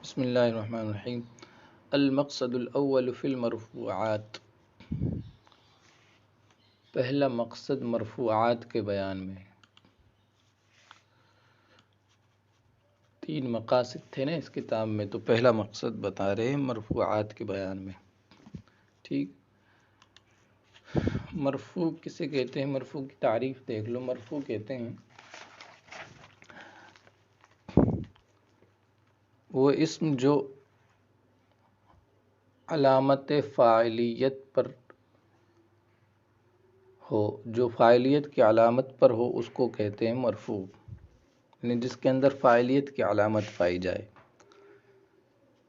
بسم اللہ الرحمن الرحیم۔ المقصد الاول فی المرفوعات، پہلا مقصد مرفوعات کے بیان میں۔ 3 مقاصد تھے نا اس کتاب میں، تو پہلا مقصد بتا رہے ہیں مرفوعات کے بیان میں۔ ٹھیک، مرفوع کسے کہتے ہیں؟ مرفوع کی تعریف دیکھ لو۔ مرفوع کہتے ہیں وہ اسم جو علامت فاعلیت پر ہو، جو فاعلیت کی علامت پر ہو، اس کو کہتے ہیں مرفوع، یعنی جس کے اندر فاعلیت کی علامت پائی جائے۔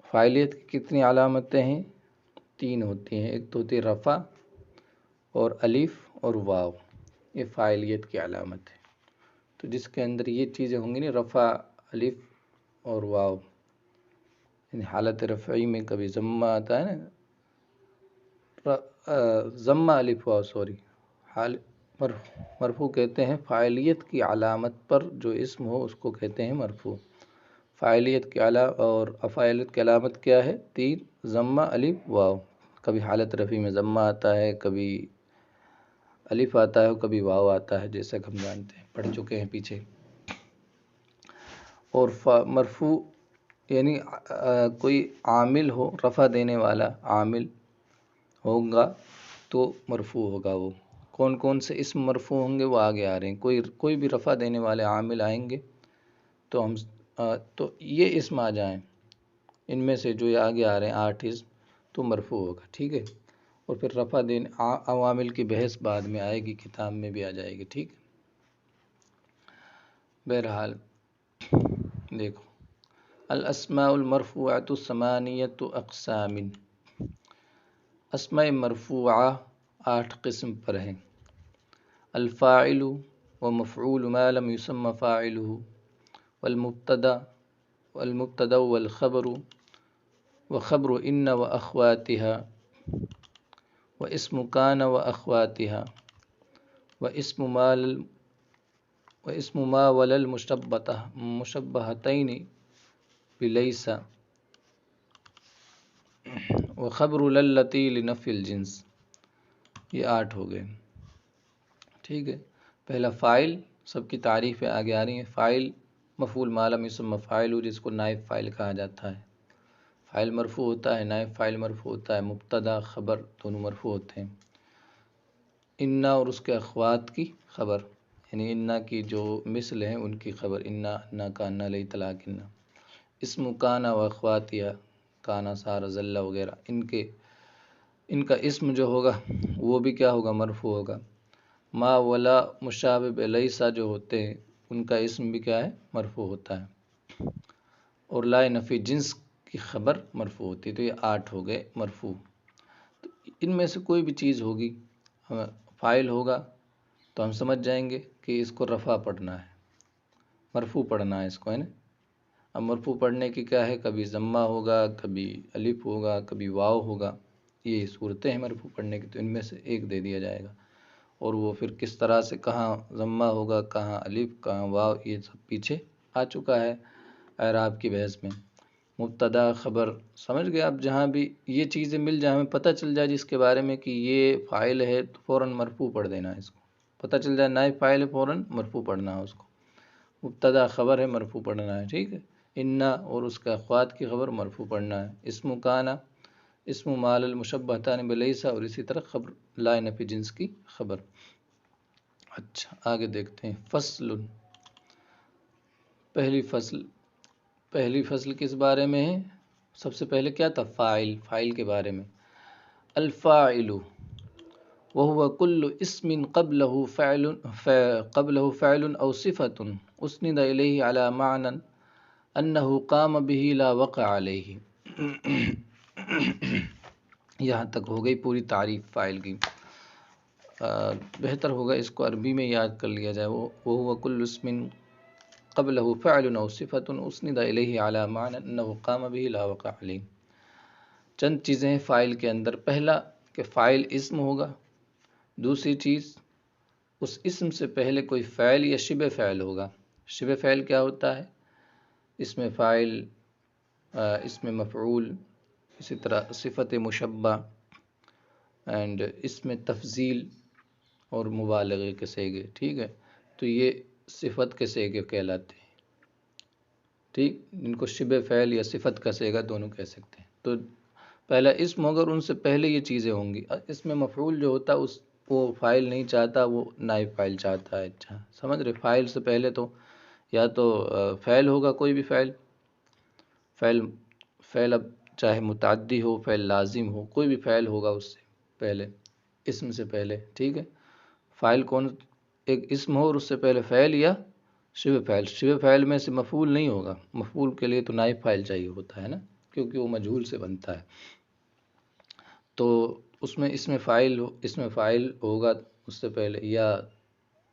فاعلیت کی کتنی علامتیں ہیں؟ 3 ہوتی ہیں۔ ایک تو ہوتی ہے رفع اور الف اور واو، یہ فاعلیت کی علامت ہے۔ تو جس کے اندر یہ چیزیں ہوں گی نا، رفع، الف اور واو، یعنی حالت رفعی میں کبھی ضمہ آتا ہے نا، ضمہ الف واو، سوری، مرفوع کہتے ہیں فاعلیت کی علامت پر جو اسم ہو اس کو کہتے ہیں مرفوع۔ فاعلیت کی فاعلیت کی علامت کیا ہے؟ 3، ضمہ، الف، واو۔ کبھی حالت رفعی میں ضمہ آتا ہے، کبھی الف آتا ہے، کبھی واو آتا ہے، جیسا کہ ہم جانتے ہیں، پڑھ چکے ہیں پیچھے۔ اور مرفوع یعنی کوئی عامل ہو، رفع دینے والا عامل ہوگا تو مرفوع ہوگا۔ وہ کون کون سے اسم مرفوع ہوں گے وہ آگے آ رہے ہیں۔ کوئی بھی رفع دینے والے عامل آئیں گے تو یہ اسم آ جائیں، ان میں سے جو یہ آگے آ رہے ہیں 8 اسم، تو مرفوع ہوگا۔ ٹھیک ہے، اور پھر رفع دینے عوامل کی بحث بعد میں آئے گی، کتاب میں بھی آ جائے گی۔ ٹھیک، بہرحال دیکھو، الاسماء المرفوعۃ 8 اقسام، اسماء مرفوعہ 8 قسم پر ہیں۔ الفاعل ومفعول ما لم يسمى فاعله، والمبتدا والخبر، وخبر ان واخواتها، واسم كان واخواتها، واسم ما ولا المشبهتين بليس، وخبر للتی لنفی الجنس۔ یہ 8 ہو گئے۔ ٹھیک ہے، پہلا فاعل، سب کی تعریفیں آگے آ رہی ہیں۔ فاعل مفعول ما لم یسمى فاعل، جس کو نائب فاعل کہا جاتا ہے۔ فاعل مرفوع ہوتا ہے، نائب فاعل مرفوع ہوتا ہے، مبتدا خبر دونوں مرفوع ہوتے ہیں۔ انا اور اس کے اخوات کی خبر، یعنی انا کی جو مثل ہیں ان کی خبر، انا، انا کا، انا لئی طلاق انا۔ اسم کانا و اخواتها، کانا، سارا، ذلہ وغیرہ، ان کا اسم جو ہوگا وہ بھی کیا ہوگا؟ مرفوع ہوگا۔ ما ولا مشابہ لیسا جو ہوتے ہیں ان کا اسم بھی کیا ہے؟ مرفوع ہوتا ہے۔ اور لا نفی جنس کی خبر مرفوع ہوتی ہے۔ تو یہ 8 ہو گئے مرفوع۔ تو ان میں سے کوئی بھی چیز ہوگی، فاعل ہوگا تو ہم سمجھ جائیں گے کہ اس کو رفع پڑھنا ہے، مرفوع پڑھنا ہے اس کو، ہے نا۔ اب مرفوع پڑھنے کی کیا ہے؟ کبھی ضمہ ہوگا، کبھی الف ہوگا، کبھی واو ہوگا، یہ صورتیں ہیں مرفوع پڑھنے کی، تو ان میں سے ایک دے دیا جائے گا۔ اور وہ پھر کس طرح سے، کہاں ضمہ ہوگا، کہاں الف، کہاں واو، یہ سب پیچھے آ چکا ہے اعراب کی بحث میں۔ مبتدا خبر سمجھ گئے؟ اب جہاں بھی یہ چیزیں مل جائیں، ہمیں پتہ چل جائے جس کے بارے میں کہ یہ فاعل ہے تو فوراً مرفوع پڑھ دینا ہے اس کو۔ پتہ چل جائے نائب فاعل ہے، فوراً مرفوع پڑھنا ہے اس کو۔ مبتدا خبر ہے، مرفوع پڑھنا ہے۔ ٹھیک ہے، انا اور اس کے اخوات کی خبر مرفوع پڑھنا ہے۔ اسم کانا، اسم مال المشبہتان بلیسا، اور اسی طرح خبر لا نفی جنس کی خبر۔ اچھا، آگے دیکھتے ہیں۔ فصل، پہلی فصل کس بارے میں ہے؟ سب سے پہلے کیا تھا؟ فاعل کے بارے میں۔ الفاعل وهو كل اسم قبله فعل او صفة اسند الیہ على معنى انه قام به لا وقع علیہ۔ یہاں تک ہو گئی پوری تعریف فاعل کی۔ بہتر ہوگا اس کو عربی میں یاد کر لیا جائے۔ وهو كل اسم قبله فعل او صفة اسند الیہ على معنى انه قام به لا وقع علیہ۔ چند چیزیں ہیں فاعل کے اندر۔ پہلا کہ فاعل اسم ہوگا، دوسری چیز اس اسم سے پہلے کوئی فعل یا شبہ فعل ہوگا۔ شبہ فعل کیا ہوتا ہے؟ اس میں فاعل اسم مفعول، اسی طرح صفت مشبہ اینڈ اسم تفضیل اور مبالغے کے صیغے، ٹھیک ہے، تو یہ صفت کے صیغے کہلاتے ہیں، ٹھیک، جن کو شبہ فعل یا صفت کا صیغہ دونوں کہہ سکتے ہیں۔ تو پہلا اسم ہوگا اور ان سے پہلے یہ چیزیں ہوں گی۔ اسم مفعول جو ہوتا ہے وہ فاعل نہیں چاہتا، وہ نائب فاعل چاہتا ہے، اچھا سمجھ رہے، فاعل سے پہلے تو یا تو فعل ہوگا، کوئی بھی فعل اب چاہے متعدی ہو، فعل لازم ہو، کوئی بھی فعل ہوگا اس سے پہلے، اسم سے پہلے، ٹھیک ہے۔ فاعل کون، ایک اسم ہو اور اس سے پہلے فعل یا شبہ فعل، شبہ فعل میں سے مفعول نہیں ہوگا، مفعول کے لیے تو نائب فاعل چاہیے ہوتا ہے نا، کیونکہ وہ مجہول سے بنتا ہے، تو اس میں اسم فاعل ہوگا اس سے پہلے، یا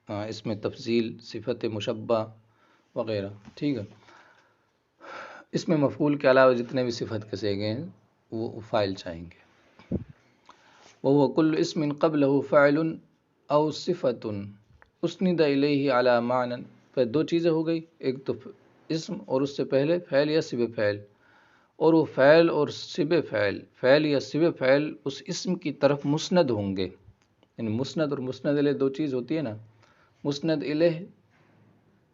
اسم تفضیل، صفت مشبہ وغیرہ، ٹھیک ہے۔ اسم مفعول کے علاوہ جتنے بھی صفت کے صیغے ہیں وہ فاعل چاہیں گے۔ وَهُوَ كُلُّ اسم قبله فاعل او صفت اسند الیہ علی معنی، پھر دو چیزیں ہو گئی، ایک تو اسم اور اس سے پہلے فعل یا شبہ فعل، اور وہ فعل اور شبہ فعل یا شبہ فعل اس اسم کی طرف مسند ہوں گے، یعنی مسند اور مسند الیہ دو چیز ہوتی ہے نا، مسند الیہ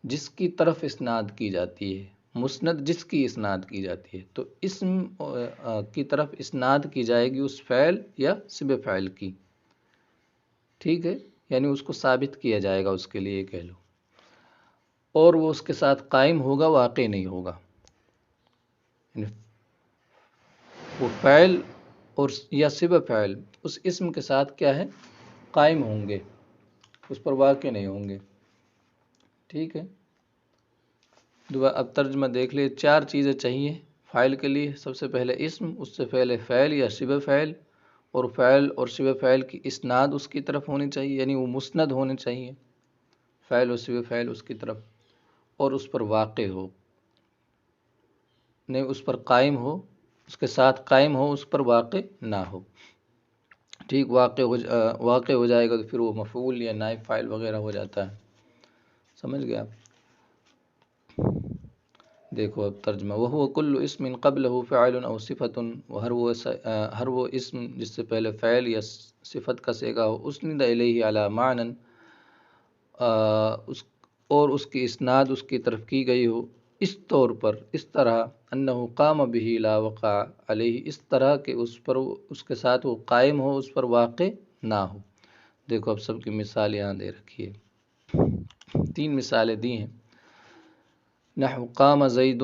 جس کی طرف اسناد کی جاتی ہے، مسند جس کی اسناد کی جاتی ہے، تو اسم کی طرف اسناد کی جائے گی اس فعل یا شبہ فعل کی، ٹھیک ہے، یعنی اس کو ثابت کیا جائے گا، اس کے لیے کہہ لو، اور وہ اس کے ساتھ قائم ہوگا، واقع نہیں ہوگا، یعنی وہ فعل اور یا شبہ فعل اس اسم کے ساتھ کیا ہے، قائم ہوں گے، اس پر واقع نہیں ہوں گے، ٹھیک ہے۔ اب ترجمہ دیکھ لیں، چار چیزیں چاہیے فاعل کے لیے، سب سے پہلے اسم، اس سے پہلے فعل یا شبہ فعل، اور فعل اور شبہ فعل کی اسناد اس کی طرف ہونی چاہیے، یعنی وہ مسند ہونے چاہیے، فعل اور شبہ فعل اس کی طرف، اور اس پر واقع ہو، نہیں اس پر قائم ہو، اس کے ساتھ قائم ہو، اس پر واقع نہ ہو، ٹھیک، واقع ہو جائے گا تو پھر وہ مفعول یا نائب فاعل وغیرہ ہو جاتا ہے، سمجھ گیا آپ۔ دیکھو اب ترجمہ، وَهُوَ كُلُّ اسم قبلہ فعل او صفت، ہر وہ اسم جس سے پہلے فعل یا صفت کا صیغہ ہو، اسند الیہ علی معنی، اور اس کی اسناد اس کی طرف کی گئی ہو اس طور پر، اس طرح، انہ قام بہ لا وقع علیہ، اس طرح کہ اس کے ساتھ وہ قائم ہو، اس پر واقع نہ ہو۔ دیکھو اب سب کی مثال یہاں دے رکھی ہے، 3 مثالیں دی ہیں، نحو قام زید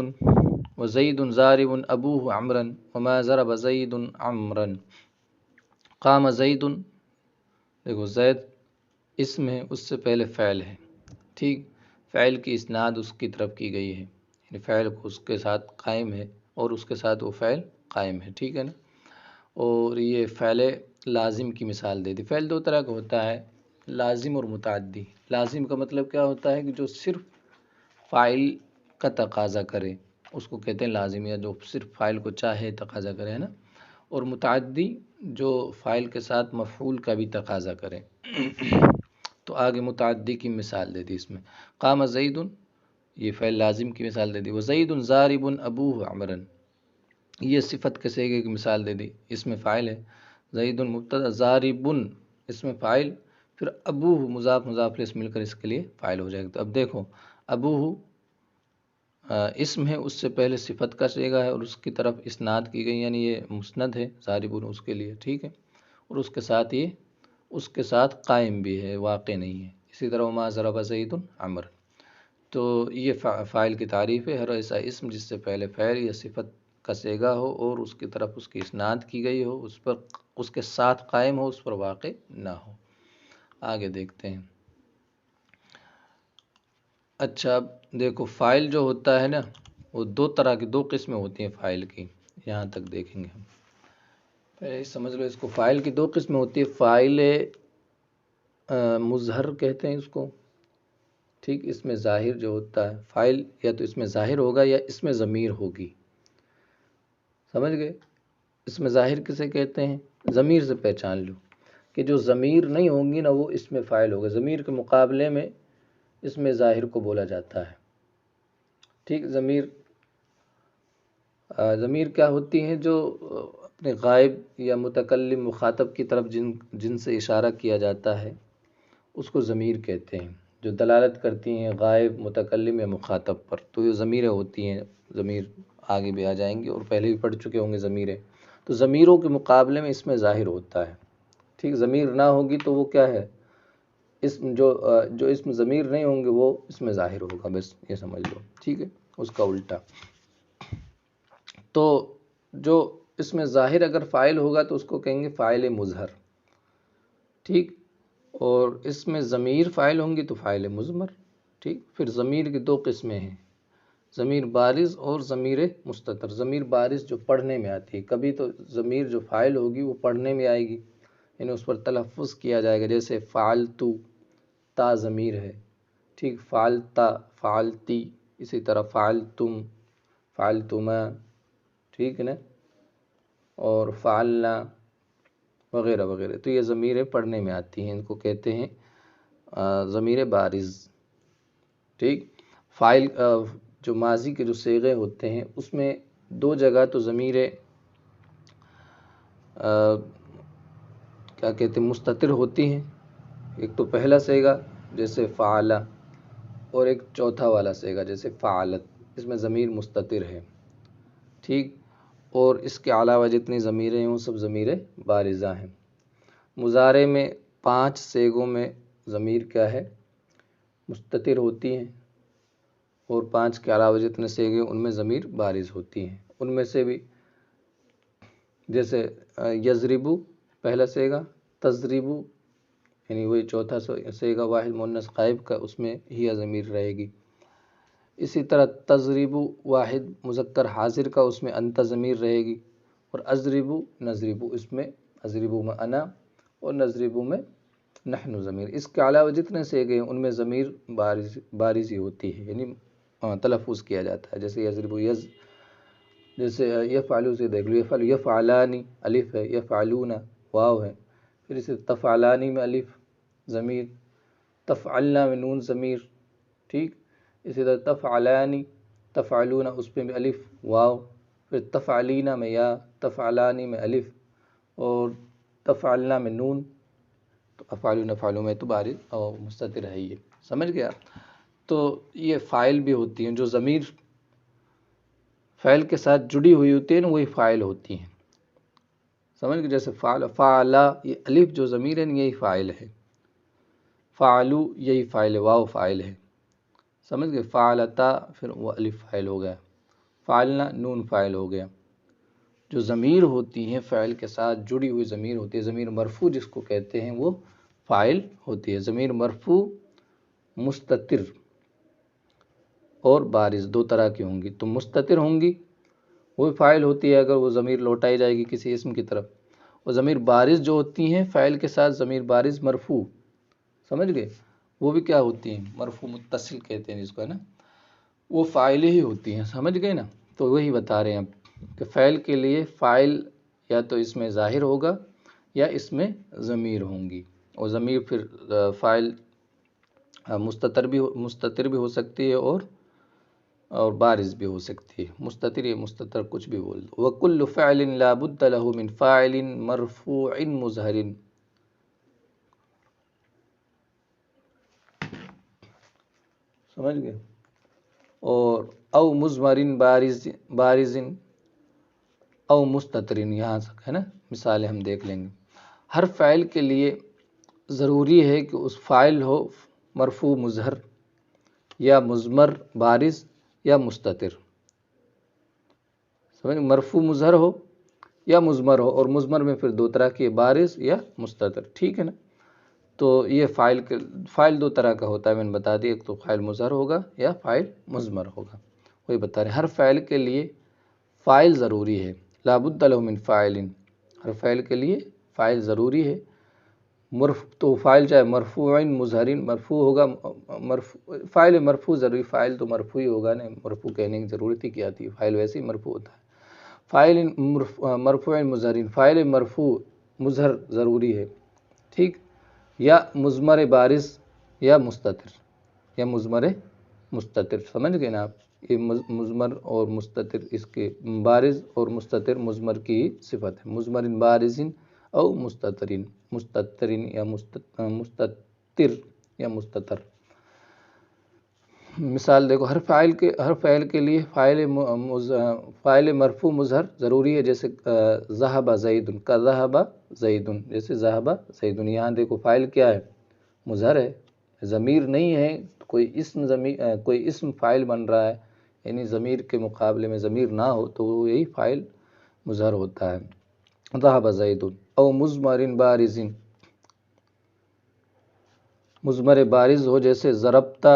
وزید ضارب ابوہ عمرا وما ضرب زید عمرا۔ قام زید، دیکھو زید اسم ہے، اس سے پہلے فعل ہے، ٹھیک، فعل کی اسناد اس کی طرف کی گئی ہے، یعنی فعل کو اس کے ساتھ قائم ہے اور اس کے ساتھ وہ فعل قائم ہے، ٹھیک ہے نا۔ اور یہ فعل لازم کی مثال دے دی۔ فعل دو طرح کا ہوتا ہے، لازم اور متعدی۔ لازم کا مطلب کیا ہوتا ہے کہ جو صرف فاعل کا تقاضا کرے، اس کو کہتے ہیں لازم، یا جو صرف فاعل کو چاہے تقاضا کرے، ہے نا۔ اور متعدی جو فاعل کے ساتھ مفعول کا بھی تقاضا کرے۔ تو آگے متعدی کی مثال دے دی اس میں، قام زید، یہ فعل لازم کی مثال دے دی، وزید ضارب ابوہ عمرا، یہ صفت کے صیغے کی مثال دے دی، اس میں فاعل ہے، زید مبتدا، ضارب اس میں فاعل، پھر ابوہ مضاف مضاف الیہ مل کر اس کے لیے فاعل ہو جائے گا۔ تو اب دیکھو، ابوہ اسم ہے، اس سے پہلے صفت کا صیغہ ہے اور اس کی طرف اسناد کی گئی، یعنی یہ مسند ہے، ضارب اس کے لیے، ٹھیک ہے، اور اس کے ساتھ یہ اس کے ساتھ قائم بھی ہے، واقع نہیں ہے۔ اسی طرح وما ضرب زید عمر، تو یہ فاعل کی تعریف ہے، ہر ایسا اسم جس سے پہلے فعل یا صفت کا صیغہ ہو اور اس کی طرف اس کی اسناد کی گئی ہو، اس پر اس کے ساتھ قائم ہو، اس پر واقع نہ ہو۔ آگے دیکھتے ہیں۔ اچھا اب دیکھو، فاعل جو ہوتا ہے نا، وہ دو طرح کی، دو قسمیں ہوتی ہیں فاعل کی، یہاں تک دیکھیں گے ہم، پہلے سمجھ لو اس کو، فاعل کی دو قسمیں ہوتی ہے، فاعل مظہر کہتے ہیں اس کو، ٹھیک، اس میں ظاہر جو ہوتا ہے فاعل، یا تو اس میں ظاہر ہوگا یا اس میں ضمیر ہوگی، سمجھ گئے، اس میں ظاہر کسے کہتے ہیں، ضمیر سے پہچان لو کہ جو ضمیر نہیں ہوں گی نا وہ اس میں فاعل ہوگا، ضمیر کے مقابلے میں اس میں ظاہر کو بولا جاتا ہے، ٹھیک، ضمیر ضمیر کیا ہوتی ہیں؟ جو اپنے غائب یا متکلم مخاطب کی طرف جن سے اشارہ کیا جاتا ہے اس کو ضمیر کہتے ہیں، جو دلالت کرتی ہیں غائب، متکلم یا مخاطب پر، تو یہ ضمیریں ہوتی ہیں۔ ضمیر آگے بھی آ جائیں گے اور پہلے بھی پڑھ چکے ہوں گے ضمیریں۔ تو ضمیروں کے مقابلے میں اس میں ظاہر ہوتا ہے، ٹھیک۔ ضمیر نہ ہوگی تو وہ کیا ہے؟ اسم جو اسم ضمیر نہیں ہوں گے وہ اس میں ظاہر ہوگا، بس یہ سمجھ لو، ٹھیک ہے، اس کا الٹا۔ تو جو اس میں ظاہر اگر فاعل ہوگا تو اس کو کہیں گے فاعل مظہر، ٹھیک۔ اور اس میں ضمیر فاعل ہوں گی تو فاعل مضمر، ٹھیک۔ پھر ضمیر کی دو قسمیں ہیں، ضمیر بارز اور ضمیر مستتر۔ ضمیر بارز جو پڑھنے میں آتی ہے، کبھی تو ضمیر جو فاعل ہوگی وہ پڑھنے میں آئے گی، یعنی اس پر تلفظ کیا جائے گا، جیسے فعلتو، تا ضمیر ہے، ٹھیک۔ فعلتا، فعلتی، اسی طرح فعلتم، فعلتما، ٹھیک ہے نا، اور فعلنا وغیرہ وغیرہ۔ تو یہ ضمیریں پڑھنے میں آتی ہیں، ان کو کہتے ہیں ضمیر بارز، ٹھیک۔ فاعل جو ماضی کے جو صیغے ہوتے ہیں اس میں دو جگہ تو ضمیریں کیا کہتے ہیں مستتر ہوتی ہیں، ایک تو پہلا صیغہ جیسے فعلا، اور ایک چوتھا والا صیغہ جیسے فعلت، اس میں ضمیر مستتر ہے، ٹھیک۔ اور اس کے علاوہ جتنی ضمیریں ہیں وہ سب ضمیریں بارزہ ہیں۔ مضارع میں 5 صیغوں میں ضمیر کیا ہے؟ مستتر ہوتی ہیں، اور 5 کے علاوہ جتنے صیغے ان میں ضمیر بارز ہوتی ہیں۔ ان میں سے بھی جیسے یضربو پہلا صیغہ، تضربو یعنی وہی چوتھا صیغہ واحد مؤنث غائب کا، اس میں ہی ضمیر رہے گی۔ اسی طرح تضربو واحد مذکر حاضر کا، اس میں انت ضمیر رہے گی۔ اور اضربو، نضربو، اس میں اضربو میں انا اور نضربو میں نحن ضمیر۔ اس کے علاوہ جتنے صیغے ہیں ان میں ضمیر بارز ہی ہوتی ہے، یعنی تلفظ کیا جاتا ہے، جیسے یضربو جیسے یفعلو سے دیکھ لو، یفعلو، یفعلانی الف ہے، یفعلون واو ہے، پھر اسے تفعلانی میں الف ضمیر، تفعلنا میں نون ضمیر، ٹھیک۔ اسی طرح تفعلانی، تفعلون اس پہ بھی الف واو، پھر تفعلینا میں یا، تفعلانی میں الف، اور تفعلنا میں نون، تو افعلون افعلوں میں تو بارز اور مستتر ہے، یہ سمجھ گیا۔ تو یہ فاعل بھی ہوتی ہیں، جو ضمیر فعل کے ساتھ جڑی ہوئی ہوتی ہیں نا وہی فاعل ہوتی ہیں، سمجھ گئے۔ جیسے فعلا، یہ الف جو ضمیر ہے یہی فاعل ہے، فعلو یہی فاعل ہے، واو فاعل ہے، سمجھ گئے۔ فعلتا پھر وہ الف فاعل ہو گیا، فعلنا نون فاعل ہو گیا۔ جو ضمیر ہوتی ہیں فعل کے ساتھ جڑی ہوئی ضمیر ہوتی ہے، ضمیر مرفوع جس کو کہتے ہیں، وہ فاعل ہوتی ہے۔ ضمیر مرفوع مستتر اور بارز دو طرح کی ہوں گی۔ تو مستتر ہوں گی وہ فاعل ہوتی ہے اگر وہ ضمیر لوٹائی جائے گی کسی اسم کی طرف، اور ضمیر بارز جو ہوتی ہیں فاعل کے ساتھ ضمیر بارز مرفوع، سمجھ گئے، وہ بھی کیا ہوتی ہیں؟ مرفوع متصل کہتے ہیں جس کو، ہے نا، وہ فاعل ہی ہوتی ہیں، سمجھ گئے نا۔ تو وہی بتا رہے ہیں اب کہ فعل کے لیے فاعل یا تو اس میں ظاہر ہوگا یا اس میں ضمیر ہوں گی، اور ضمیر پھر فاعل مستتر بھی ہو سکتی ہے اور بارز بھی ہو سکتی ہے، مستتر یا مستتر کچھ بھی بول دو۔ وَكُلُّ فِعْلٍ لَا بُدَّ لَهُ مِنْ فَاعِلٍ مَرْفُوعٍ مُظْهَرٍ، سمجھ گئے، اور او مضمر بارز او مستتر، یہاں تک ہے نا، مثالیں ہم دیکھ لیں گے۔ ہر فاعل کے لیے ضروری ہے کہ اس فاعل ہو مرفوع مظہر یا مضمر بارز یا مستتر، سمجھ، مرفوع مظہر ہو یا مضمر ہو، اور مضمر میں پھر دو طرح کی، بارز یا مستتر، ٹھیک ہے نا۔ تو یہ فاعل دو طرح کا ہوتا ہے، میں نے بتا دیا، ایک تو فاعل مظہر ہوگا یا فاعل مضمر ہوگا، وہی بتا رہے ہیں۔ ہر فاعل کے لیے فاعل ضروری ہے، لا بد لہ من فاعل، ہر فاعل کے لیے فاعل ضروری ہے۔ تو فاعل چاہے مرفوع مظہر، مرفوع ہوگا، فاعل مرفوع ضروری، فاعل تو مرفوع ہی ہوگا نا، مرفوع کہنے کی ضرورت ہی کیا تھی، فاعل ویسے ہی مرفوع ہوتا ہے۔ فاعل مرفوع مظہر، فاعل مرفوع مظہر ضروری ہے، ٹھیک، یا مضمر بارز یا مستتر، یا مضمر مستتر، سمجھ گئے نا آپ۔ یہ مضمر اور مستتر اس کے بارز اور مستتر مضمر کی صفت ہے، مضمر بارزن او مستترین، مستترین یا مستتر یا مستتر۔ مثال دیکھو، ہر فاعل کے لیے فاعل مرفوع مظہر ضروری ہے، جیسے ذہب زید کا ذہب زید، جیسے ذہب زید۔ یہاں دیکھو فاعل کیا ہے؟ مظہر ہے، ضمیر نہیں ہے، کوئی اسم فاعل بن رہا ہے، یعنی ضمیر کے مقابلے میں ضمیر نہ ہو تو یہی فاعل مظہر ہوتا ہے۔ ذہب زید او مضمر بارز، مضمر بارز ہو، جیسے ضربت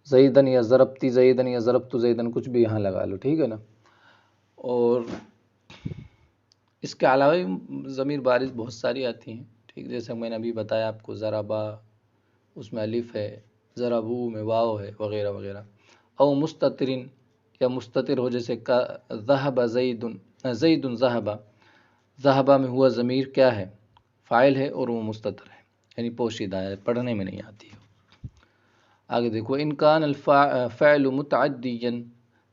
زیدن یا ضربتی زیدن یا ضربت زیدن، کچھ بھی یہاں لگا لو، ٹھیک ہے نا۔ اور اس کے علاوہ ضمیر بارز بہت ساری آتی ہیں، ٹھیک، جیسے میں نے ابھی بتایا آپ کو، ضربا اس میں الف ہے، ضربو میں واو ہے، وغیرہ وغیرہ۔ او مستترین یا مستتر ہو، جیسے ذہب زید، زید ذہب، ذہب میں ہوا ضمیر کیا ہے؟ فاعل ہے اور وہ مستتر ہے، یعنی پوشیدہ ہے، پڑھنے میں نہیں آتی ہے۔ آگے دیکھو، ان کان الفعل متعدیا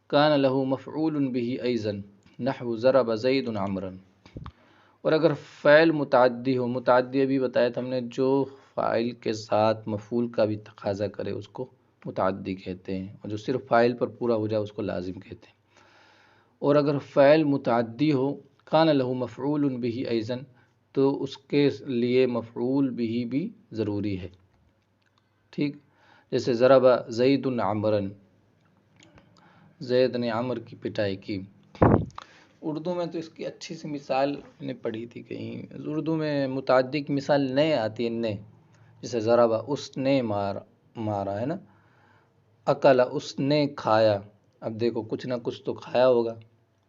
کان له مفعول به ایضا نحو ضرب زید عمرا۔ اور اگر فعل متعدی ہو، متعدی بھی بتایا تھا ہم نے، جو فاعل کے ساتھ مفعول کا بھی تقاضا کرے اس کو متعدی کہتے ہیں، اور جو صرف فاعل پر پورا ہو جائے اس کو لازم کہتے ہیں۔ اور اگر فعل متعدی ہو، کان له مفعول به ایضا، تو اس کے لیے مفعول به بھی ضروری ہے، ٹھیک، جیسے ضرب زید عمرا، زید نے عمر کی پٹائی کی۔ اردو میں تو اس کی اچھی سی مثال نے پڑھی تھی کہیں، اردو میں متعدی کی مثال نے آتی ہے، نے، جیسے ضرب اس نے مارا ہے نا، اکل اس نے کھایا، اب دیکھو کچھ نہ کچھ تو کھایا ہوگا،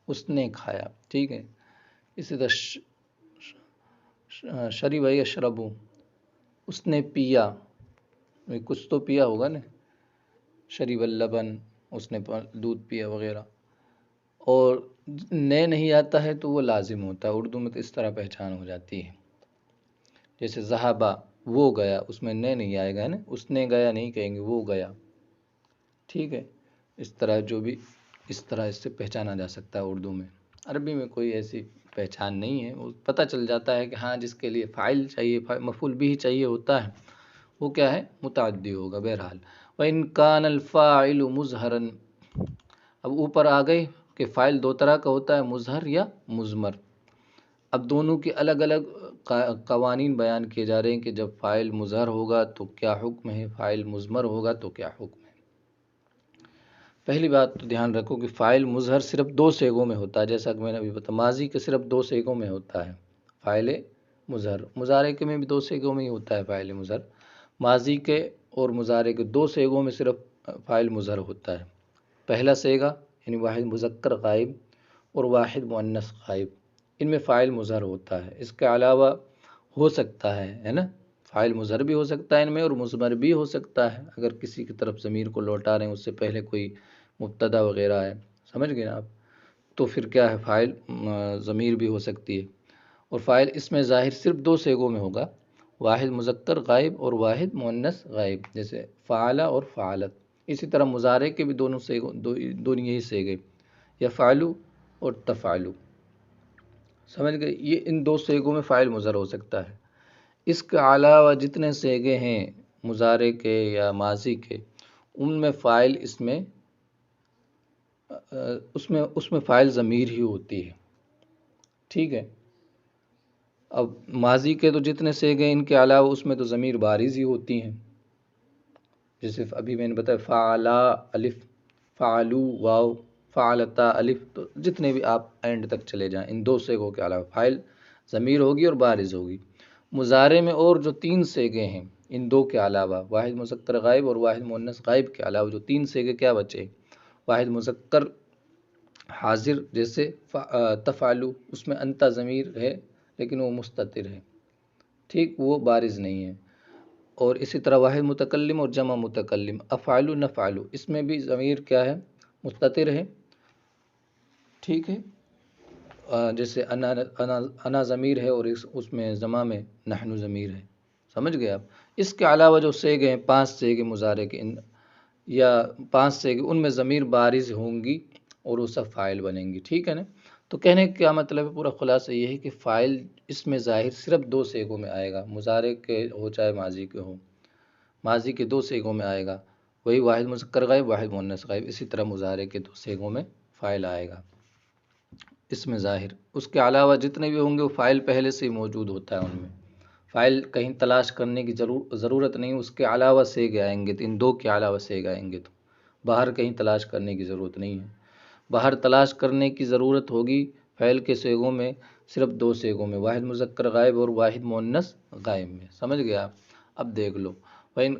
اس نے کھایا، ٹھیک ہے۔ اسی طرح شرب یشرب، اس نے پیا، کچھ تو پیا ہوگا نا، شریب اللبن، اس نے دودھ پیا وغیرہ۔ اور نے نہیں آتا ہے تو وہ لازم ہوتا ہے، اردو میں تو اس طرح پہچان ہو جاتی ہے، جیسے ذہبہ وہ گیا، اس میں نے نہیں آئے گا نا، اس نے گیا نہیں کہیں گے، وہ گیا، ٹھیک ہے۔ اس طرح جو بھی اس طرح اس سے پہچانا جا سکتا ہے اردو میں۔ عربی میں کوئی ایسی پہچان نہیں ہے، وہ پتہ چل جاتا ہے کہ ہاں جس کے لیے فاعل چاہیے، مفعول بھی چاہیے ہوتا ہے، وہ کیا ہے؟ متعدی ہوگا۔ بہرحال وَإِن كَانَ الْفَاعِلُ مُظْهَرًا، اب اوپر آ گئے کہ فاعل دو طرح کا ہوتا ہے، مظہر یا مضمر۔ اب دونوں کے الگ الگ قوانین بیان کیے جا رہے ہیں کہ جب فاعل مظہر ہوگا تو کیا حکم ہے، فاعل مضمر ہوگا تو کیا حکم ہے۔ پہلی بات تو دھیان رکھو کہ فاعل مظہر صرف دو صیغوں میں ہوتا ہے، جیسا کہ میں نے ابھی بتایا، ماضی کے صرف دو صیغوں میں ہوتا ہے فاعل مظہر، مضارع کے میں بھی دو صیغوں میں ہی ہوتا ہے فاعل مظہر، ماضی کے اور مضارع کے دو صیغوں میں صرف فاعل مظہر ہوتا ہے۔ پہلا صیغہ یعنی واحد مذکر غائب اور واحد مؤنث غائب، ان میں فاعل مظہر ہوتا ہے۔ اس کے علاوہ ہو سکتا ہے نا، فاعل مظہر بھی ہو سکتا ہے ان میں، اور مضمر بھی ہو سکتا ہے، اگر کسی کی طرف ضمیر کو لوٹا رہے ہیں، اس سے پہلے کوئی مبتدا وغیرہ ہے، سمجھ گئے نا آپ، تو پھر کیا ہے، فاعل ضمیر بھی ہو سکتی ہے۔ اور فاعل اس میں ظاہر صرف دو صیغوں میں ہوگا، واحد مذکر غائب اور واحد مؤنث غائب، جیسے فعل اور فعلت۔ اسی طرح مضارع کے بھی دونوں یہی صیغے، یفعلوا اور تفعلوا، سمجھ گئے، یہ ان دو صیغوں میں فاعل مظہر ہو سکتا ہے۔ اس کے علاوہ جتنے صیغے ہیں مضارع کے یا ماضی کے، ان میں فاعل اس میں فاعل ضمیر ہی ہوتی ہے، ٹھیک ہے۔ اب ماضی کے تو جتنے صیغے ان کے علاوہ اس میں تو ضمیر بارز ہی ہوتی ہیں، جیسے ابھی میں نے بتایا فعلا الف، فعلو واو، فعلتا الف، تو جتنے بھی آپ اینڈ تک چلے جائیں، ان دو صیغوں کے علاوہ فاعل ضمیر ہوگی اور بارز ہوگی۔ مضارع میں اور جو تین صیغے ہیں ان دو کے علاوہ، واحد مذکر غائب اور واحد مؤنث غائب کے علاوہ جو تین صیغے کیا بچے؟ واحد مذکر حاضر، جیسے تفعلوا، اس میں انت ضمیر ہے لیکن وہ مستتر ہے، ٹھیک، وہ بارز نہیں ہے۔ اور اسی طرح واحد متکلم اور جمع متکلم، افعلوا نفعلوا، اس میں بھی ضمیر کیا ہے؟ مستتر ہے، ٹھیک ہے، جیسے انا ضمیر ہے اور اس میں جمع میں نحن ضمیر ہے، سمجھ گئے آپ۔ اس کے علاوہ جو صیغے ہیں، 5 صیغے مضارع کے، یا 5 سیغے ان میں ضمیر بارز ہوں گی اور وہ سب فاعل بنیں گی، ٹھیک ہے نا؟ تو کہنے کا کیا مطلب ہے، پورا خلاصہ یہ ہے کہ فاعل اس میں ظاہر صرف 2 سیغوں میں آئے گا، مضارع کے ہو چاہے ماضی کے ہو، ماضی کے 2 سیغوں میں آئے گا، وہی واحد مذکر غائب واحد مؤنث غائب، اسی طرح مضارع کے 2 سیغوں میں فاعل آئے گا اس میں ظاہر۔ اس کے علاوہ جتنے بھی ہوں گے وہ فاعل پہلے سے ہی موجود ہوتا ہے ان میں، فاعل کہیں تلاش کرنے کی ضرورت نہیں، اس کے علاوہ سیغے آئیں گے تو ان 2 کے علاوہ سیغے آئیں گے، تو باہر کہیں تلاش کرنے کی ضرورت نہیں ہے۔ باہر تلاش کرنے کی ضرورت ہوگی فعل کے صیغوں میں، صرف 2 صیغوں میں، واحد مذکر غائب اور واحد مؤنث غائب میں، سمجھ گیا آپ؟ اب دیکھ لو، وَإِنْ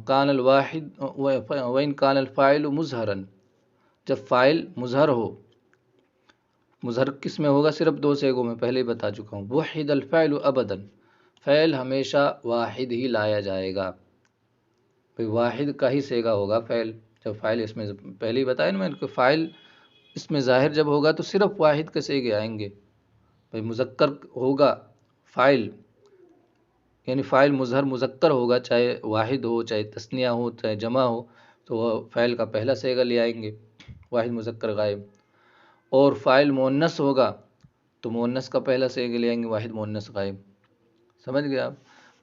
كَانَ الْفَاعِلُ مُظْهَرًا، جب فاعل مظہر ہو، مظہر کس میں ہوگا؟ صرف 2 صیغوں میں، پہلے ہی بتا چکا ہوں، وُحِدَ الْفَعْلُ أَبَدًا، فعل ہمیشہ واحد ہی لایا جائے گا، بھئی واحد کا ہی صیغہ ہوگا فعل، جب فاعل اس میں پہلے ہی بتایا نا میں نے کہ فاعل اس میں ظاہر جب ہوگا تو صرف واحد کے صیغے آئیں گے، بھئی مذکر ہوگا فاعل، یعنی فاعل مظہر مذکر ہوگا، چاہے واحد ہو چاہے تثنیہ ہو چاہے جمع ہو، تو وہ فعل کا پہلا صیغہ لے آئیں گے واحد مذکر غائب، اور فاعل مؤنث ہوگا تو مؤنث کا پہلا صیغہ لے آئیں گے واحد مؤنث غائب، سمجھ گئے آپ؟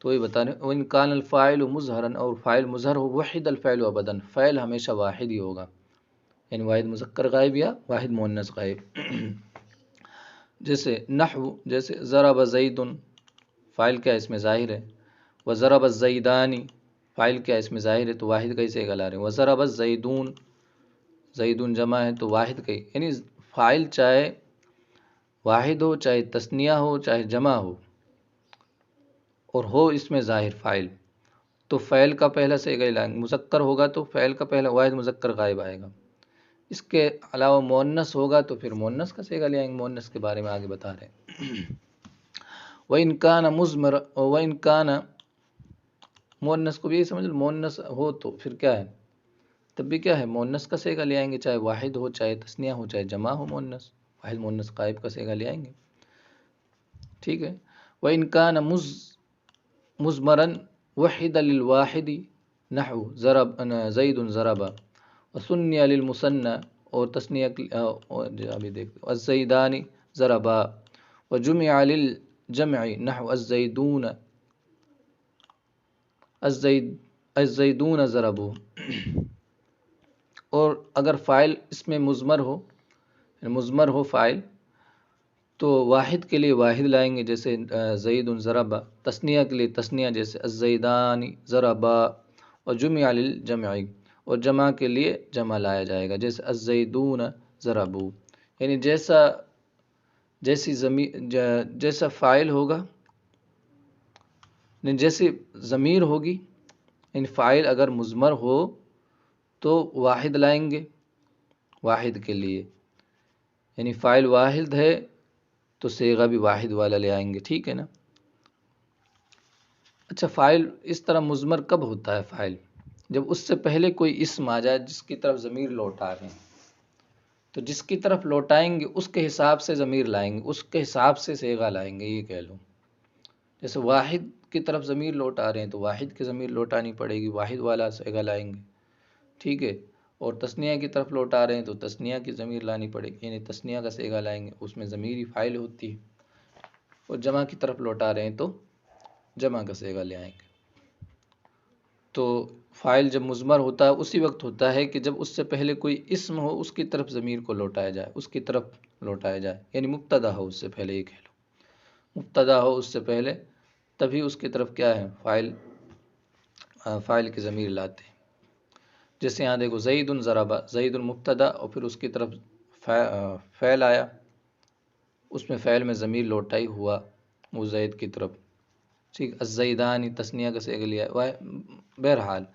تو یہ بتا رہے ہیں وَإِنْ كَانَ الْفَاعِلُ مُظْهَرًا، اور فاعل مظہر ہو، وحد الفعل ابداً، فعل ہمیشہ واحد ہی ہوگا، یعنی واحد مذکر غائب یا واحد مؤنث غائب۔ جیسے نحو، جیسے ضرب زید، فاعل کیا اس میں ظاہر ہے، وضرب الزیدان، فاعل کیا اس میں ظاہر ہے تو واحد کا ہی صیغہ لا رہے ہیں، وضرب الزیدون، زیدون جمع ہے تو واحد کا ہی، یعنی فاعل چاہے واحد ہو چاہے تثنیہ ہو چاہے جمع ہو اور ہو اس میں ظاہر فاعل، تو فعل کا پہلا صیغہ لائیں گے، مذکر ہوگا تو فعل کا پہلا واحد مذکر غائب آئے گا، اس کے علاوہ مؤنث ہوگا تو پھر مؤنث کا صیغہ لے آئیں گے، مؤنث کے بارے میں آگے بتا رہے ہیں۔ وَإِنْ كَانَ مُضْمَرًا، وَإِنْ كَانَ، مؤنث کو بھی یہی سمجھ لو، مؤنث ہو تو پھر کیا ہے، تب بھی کیا ہے مؤنث کا صیغہ لے آئیں گے، چاہے واحد ہو چاہے تثنیہ ہو چاہے جمع ہو، مؤنث واحد مؤنث غائب کا صیغہ لے آئیں گے، ٹھیک ہے۔ وَإِنْ كَانَ مُضْمَرًا وُحِدَ لِلْوَاحِدِ، نحو زید ضرب، وثنی للمثنى، اور تثنیہ ابھی دیکھ الزیدان ضربا، وجمع للجمع، نحو الزیدون، الزیدون ضربوا، اور اگر فاعل اس میں مضمر ہو، مضمر ہو فاعل، تو واحد کے لیے واحد لائیں گے، جیسے زید ضربا، تثنیہ کے لیے تثنیہ، جیسے الزیدان ضربا، اور جمع للجمع، اور جمع کے لیے جمع لایا جائے گا، جیسے الزیدون ضربوا، یعنی جیسا فاعل ہوگا، جیسی ضمیر ہوگی، یعنی فاعل اگر مضمر ہو تو واحد لائیں گے واحد کے لیے، یعنی فاعل واحد ہے تو صیغہ بھی واحد والا لے آئیں گے، ٹھیک ہے نا؟ اچھا، فاعل اس طرح مضمر کب ہوتا ہے فاعل؟ جب اس سے پہلے کوئی اسم آ جائے جس کی طرف ضمیر لوٹا رہے ہیں، تو جس کی طرف لوٹائیں گے اس کے حساب سے ضمیر لائیں گے، اس کے حساب سے صیغہ لائیں گے، یہ کہہ لو، جیسے واحد کی طرف ضمیر لوٹا رہے ہیں تو واحد کی ضمیر لوٹانی پڑے گی، واحد والا صیغہ لائیں گے، ٹھیک ہے، اور تثنیہ کی طرف لوٹا رہے ہیں تو تثنیہ کی ضمیر لانی پڑے گی، یعنی تثنیہ کا صیغہ لائیں گے، اس میں ضمیر ہی فاعل ہوتی ہے، اور جمع کی طرف لوٹا رہے ہیں تو جمع کا صیغہ لے آئیں گے۔ تو فاعل جب مضمر ہوتا ہے اسی وقت ہوتا ہے کہ جب اس سے پہلے کوئی اسم ہو، اس کی طرف ضمیر کو لوٹایا جائے، اس کی طرف لوٹایا جائے، یعنی مبتدا ہو اس سے پہلے، یہ کہہ لو مبتدا ہو اس سے پہلے، تبھی اس کی طرف کیا ہے فاعل کی ضمیر لاتے ہیں۔ جیسے یہاں دیکھو زید ضربا، زید مبتدا اور پھر اس کی طرف فعل آیا، اس میں فعل میں ضمیر لوٹائی ہوا وہ زید کی طرف، ٹھیک، الزیدانی تثنیہ کا صیغہ لیا، بہرحال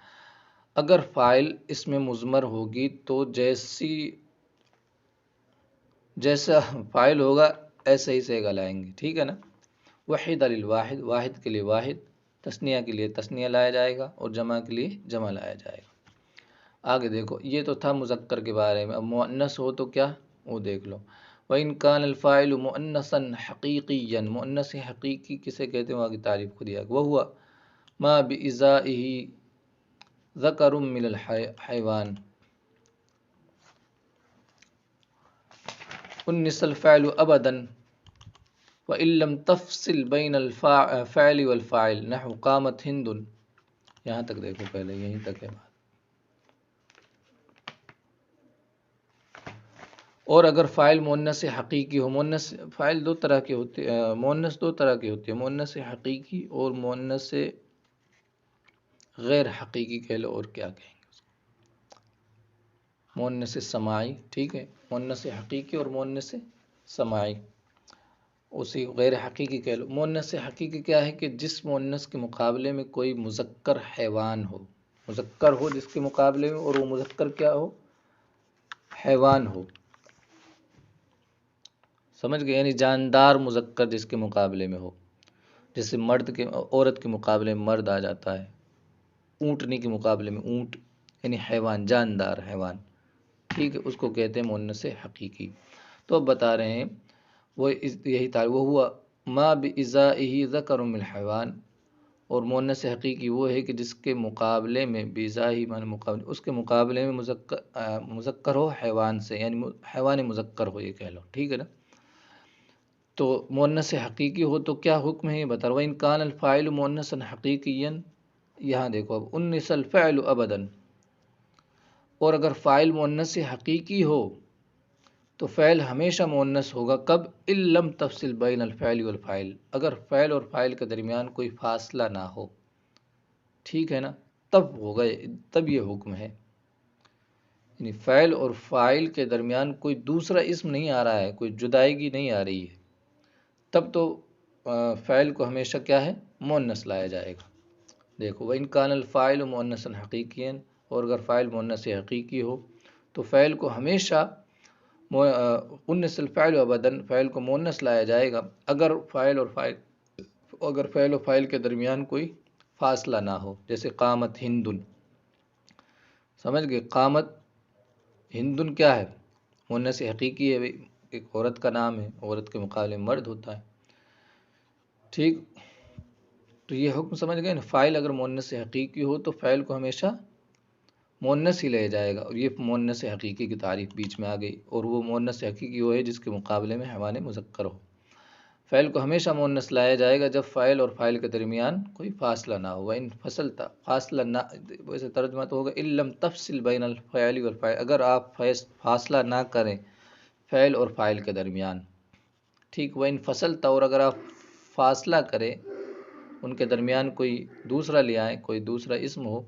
اگر فاعل اس میں مضمر ہوگی تو جیسا فاعل ہوگا ایسے ہی صیغہ لائیں گے، ٹھیک ہے نا؟ وحید للواحد، واحد کے لیے واحد، تثنیہ کے لیے تثنیہ لایا جائے گا، اور جمع کے لیے جمع لایا جائے گا۔ آگے دیکھو، یہ تو تھا مذکر کے بارے میں، اب مؤنث ہو تو کیا، وہ دیکھ لو۔ وَإِنْ كَانَ الْفَاعِلُ مُؤَنَّثًا حَقِيقِيًّا، مؤنث حقیقی کسے کہتے ہیں، وہاں کی تعریف کو دیا، وَهُوَ مَا بِإِزَائِهِ ذکر من الحیوان، انس الفعل ابدا وان لم تفصل بین الفعل والفاعل نحو قامت ہند. یہاں تک دیکھو، پہلے یہیں تک ہے بات. اور اگر فاعل مؤنث حقیقی ہو، مؤنث فاعل دو طرح کے ہوتے ہیں، مؤنث دو طرح کے ہوتے ہیں، مؤنث حقیقی اور مؤنث غیر حقیقی کہہ لو، اور کیا کہیں گے اس کو، مؤنث سماعی. ٹھیک ہے، مؤنث حقیقی اور مؤنث سماعی، اسی غیر حقیقی کہہ لو. مؤنث حقیقی کیا ہے کہ جس مؤنث کے مقابلے میں کوئی مذکر حیوان ہو، مذکر ہو جس کے مقابلے میں، اور وہ مذکر کیا ہو، حیوان ہو. سمجھ گئے، یعنی جاندار مذکر جس کے مقابلے میں ہو، جیسے مرد کے، عورت کے مقابلے میں مرد آ جاتا ہے، اونٹنی کے مقابلے میں اونٹ، یعنی حیوان، جاندار حیوان. ٹھیک ہے، اس کو کہتے ہیں مؤنث حقیقی. تو اب بتا رہے ہیں وہ یہی تعریف، وہ ہوا ما بإزائہ ذکر من الحیوان. اور مؤنث حقیقی وہ ہے کہ جس کے مقابلے میں، بإزائہ معنی مقابلے، اس کے مقابلے میں مذکر ہو حیوان سے، یعنی حیوان مذکر ہو، یہ کہہ لو. ٹھیک ہے نا. تو مؤنث حقیقی ہو تو کیا حکم ہے یہ بتا رہا. وَإِنْ كَانَ الْفَاعِلُ مُؤَنَّثًا حَقِيقِيًّا، یہاں دیکھو اب، اُنِّثَ الْفِعْلُ أَبَدًا. اور اگر فاعل مؤنث حقیقی ہو تو فعل ہمیشہ مؤنث ہوگا. کب؟ إِن لَمْ تَفْصِلْ بَيْنَ الْفِعْلِ وَالْفَاعِلِ، اگر فعل اور فاعل کے درمیان کوئی فاصلہ نہ ہو. ٹھیک ہے نا، تب ہوگا، تب یہ حکم ہے. یعنی فعل اور فاعل کے درمیان کوئی دوسرا اسم نہیں آ رہا ہے، کوئی جدائیگی نہیں آ رہی ہے، تب تو فعل کو ہمیشہ کیا ہے، مؤنث لایا جائے گا. دیکھو، وَإِنْ كَانَ الْفَاعِلُ مُؤَنَّثًا حَقِيقِيًّا، اور اگر فاعل مؤنث حقیقی ہو تو فعل کو ہمیشہ اُنِّثَ الْفَعْلُ أَبَدًا، فعل کو مؤنث لایا جائے گا اگر فاعل و فاعل کے درمیان کوئی فاصلہ نہ ہو. جیسے قامت ہندن، سمجھ گئے، قامت ہندن کیا ہے، مؤنث حقیقی ہے، ایک عورت کا نام ہے، عورت کے مقابلے میں مرد ہوتا ہے. ٹھیک، تو یہ حکم سمجھ گئے نا. فاعل اگر مؤنث حقیقی ہو تو فعل کو ہمیشہ مؤنث ہی لے جائے گا. اور یہ مؤنث حقیقی کی تعریف بیچ میں آ گئی. اور وہ مؤنث حقیقی وہ ہے جس کے مقابلے میں حیوان مذکر ہو. فعل کو ہمیشہ مؤنث لایا جائے گا جب فاعل اور فاعل کے درمیان کوئی فاصلہ نہ ہو. ان فصلتا، فاصلہ نہ، ویسے ترجمہ تو ہوگا ان لم تفصل بین الفاعل والفاعل، اگر آپ فاصلہ نہ کریں فعل اور فاعل کے درمیان. ٹھیک، وَإِن فصلتا، اور اگر آپ فاصلہ کریں، ان کے درمیان کوئی دوسرا لے آئیں، کوئی دوسرا اسم ہو،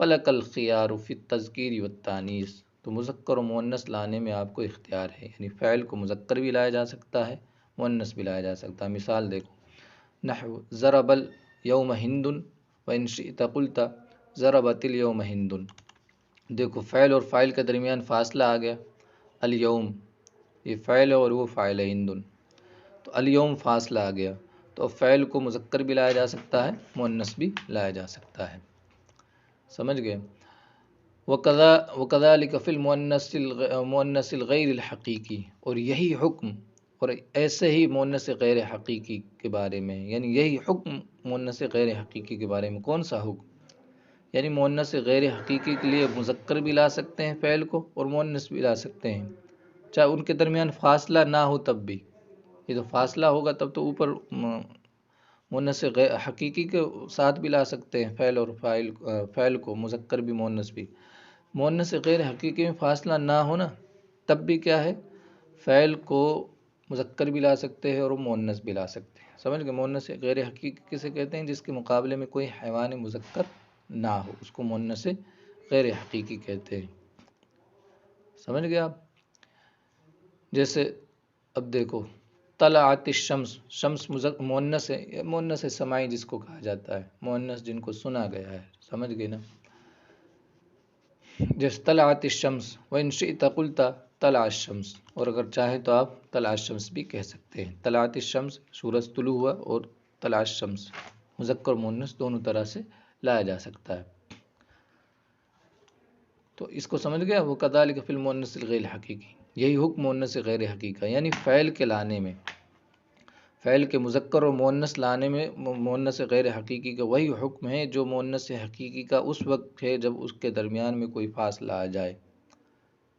فَلَكَ الْخِيَارُ فِي التَّذْكِيرِ وَالتَّأْنِيثِ، تو مذکر و مؤنث لانے میں آپ کو اختیار ہے. یعنی فعل کو مذکر بھی لایا جا سکتا ہے، مؤنث بھی لایا جا سکتا ہے. مثال دیکھو، نحو ضرب الیوم ہند وان شئت قلت ضربت الیوم ہند. دیکھو، فعل اور فاعل کے درمیان فاصلہ آ گیا. الیوم یہ فعل ہے اور وہ فاعل ہے ہندن، تو الیوم فاصلہ آ گیا. تو اب فعل کو مذکر بھی لایا جا سکتا ہے، مؤنث بھی لایا جا سکتا ہے. سمجھ گئے. وَكَذَلِكَ فِي الْمُؤَنَّثِ الْغَيْرِ الْحَقِيقِ، اور یہی حکم، اور ایسے ہی مؤنث غیر حقیقی کے بارے میں، یعنی یہی حکم مؤنث غیر حقیقی کے بارے میں. کون سا حکم؟ یعنی مؤنث غیر حقیقی کے لیے مذکر بھی لا سکتے ہیں فعل کو، اور مؤنث بھی لا سکتے ہیں، چاہے ان کے درمیان فاصلہ نہ ہو تب بھی. یہ تو فاصلہ ہوگا تب تو اوپر مؤنث غیر حقیقی کے ساتھ بھی لا سکتے ہیں فعل اور فعل کو، مذکر بھی مؤنث بھی. مؤنث غیر حقیقی میں فاصلہ نہ ہونا تب بھی کیا ہے، فعل کو مذکر بھی لا سکتے ہیں اور مؤنث بھی لا سکتے ہیں. سمجھ گئے. مؤنث غیر حقیقی کسے کہتے ہیں؟ جس کے مقابلے میں کوئی حیوان مذکر نہ ہو، اس کو مؤنث غیر حقیقی کہتے ہیں. سمجھ گئے آپ. جیسے اب دیکھو، طلعت الشمس، شمس مؤنث ہے، مؤنث سماعی جس کو کہا جاتا ہے، مؤنث جن کو سنا گیا ہے. سمجھ گئے نا. جیسے طلعت الشمس وان شئت قلت طلع الشمس، اور اگر چاہیں تو آپ طلع الشمس بھی کہہ سکتے ہیں. طلعت الشمس، سورج طلوع ہوا، اور طلع الشمس مذکر مؤنث دونوں طرح سے لایا جا سکتا ہے. تو اس کو سمجھ گیا. وَكَذَلِكَ فِي الْمُؤَنَّثِ الْغَيْرِ الْحَقِيقِ، یہی حکم مؤنث غیر حقیقی، یعنی فعل کے لانے میں فعل کے مذکر اور مؤنث لانے میں مؤنث غیر حقیقی کا وہی حکم ہے جو مؤنث حقیقی کا اس وقت ہے جب اس کے درمیان میں کوئی فاصلہ آ جائے،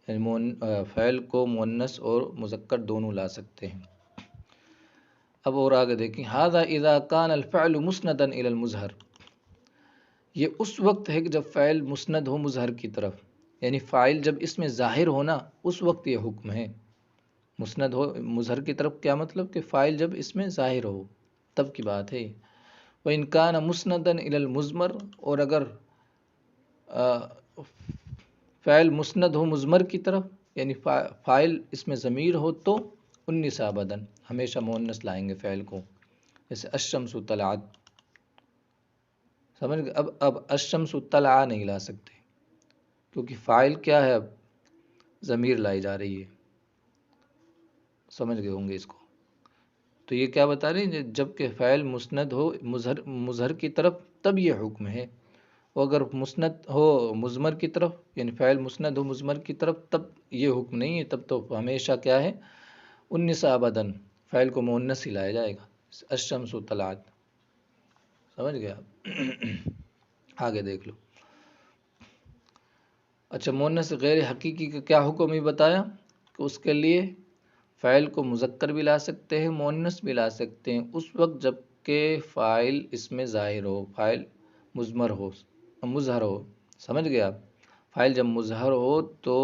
یعنی فعل کو مؤنث اور مذکر دونوں لا سکتے ہیں۔ اب اور آگے دیکھیں، ھذا اذا کان الفعل مسندا الی المظہر، یہ اس وقت ہے کہ جب فعل مسند ہو مظہر کی طرف، یعنی فاعل جب اس میں ظاہر ہونا اس وقت یہ حکم ہے۔ مسند ہو مظہر کی طرف کیا مطلب کہ فاعل جب اس میں ظاہر ہو تب کی بات ہے۔ وَإِن كَانَ مُسْنَدًا إِلَى الْمُضْمَرِ، اور اگر فاعل مسند ہو مضمر کی طرف، یعنی فاعل اس میں ضمیر ہو تو انس ابداً، ہمیشہ مؤنث لائیں گے فعل کو، جیسے الشمس طلعت، سمجھ گئے؟ اب الشمس طلع نہیں لا سکتے کیونکہ فاعل کیا ہے، اب ضمیر لائی جا رہی ہے، سمجھ گئے ہوں گے اس کو۔ تو یہ کیا بتا رہے ہیں، جب کہ فعل مسند ہو مظہر کی طرف تب یہ حکم ہے، اور اگر مسند ہو مضمر کی طرف، یعنی فعل مسند ہو مضمر کی طرف تب یہ حکم نہیں ہے، تب تو ہمیشہ کیا ہے، انس ابداً، فعل کو مؤنث ہی لایا جائے گا، الشمس طلعت، سمجھ گیا؟ آگے دیکھ لو۔ اچھا، مؤنث غیر حقیقی کا کیا حکم ہی بتایا کہ اس کے لیے فاعل کو مذکر بھی لا سکتے ہیں، مؤنث بھی لا سکتے ہیں اس وقت جب کہ فاعل اس میں ظاہر ہو، فاعل مضمر ہو، مظہر ہو، سمجھ گیا؟ فاعل جب مظہر ہو تو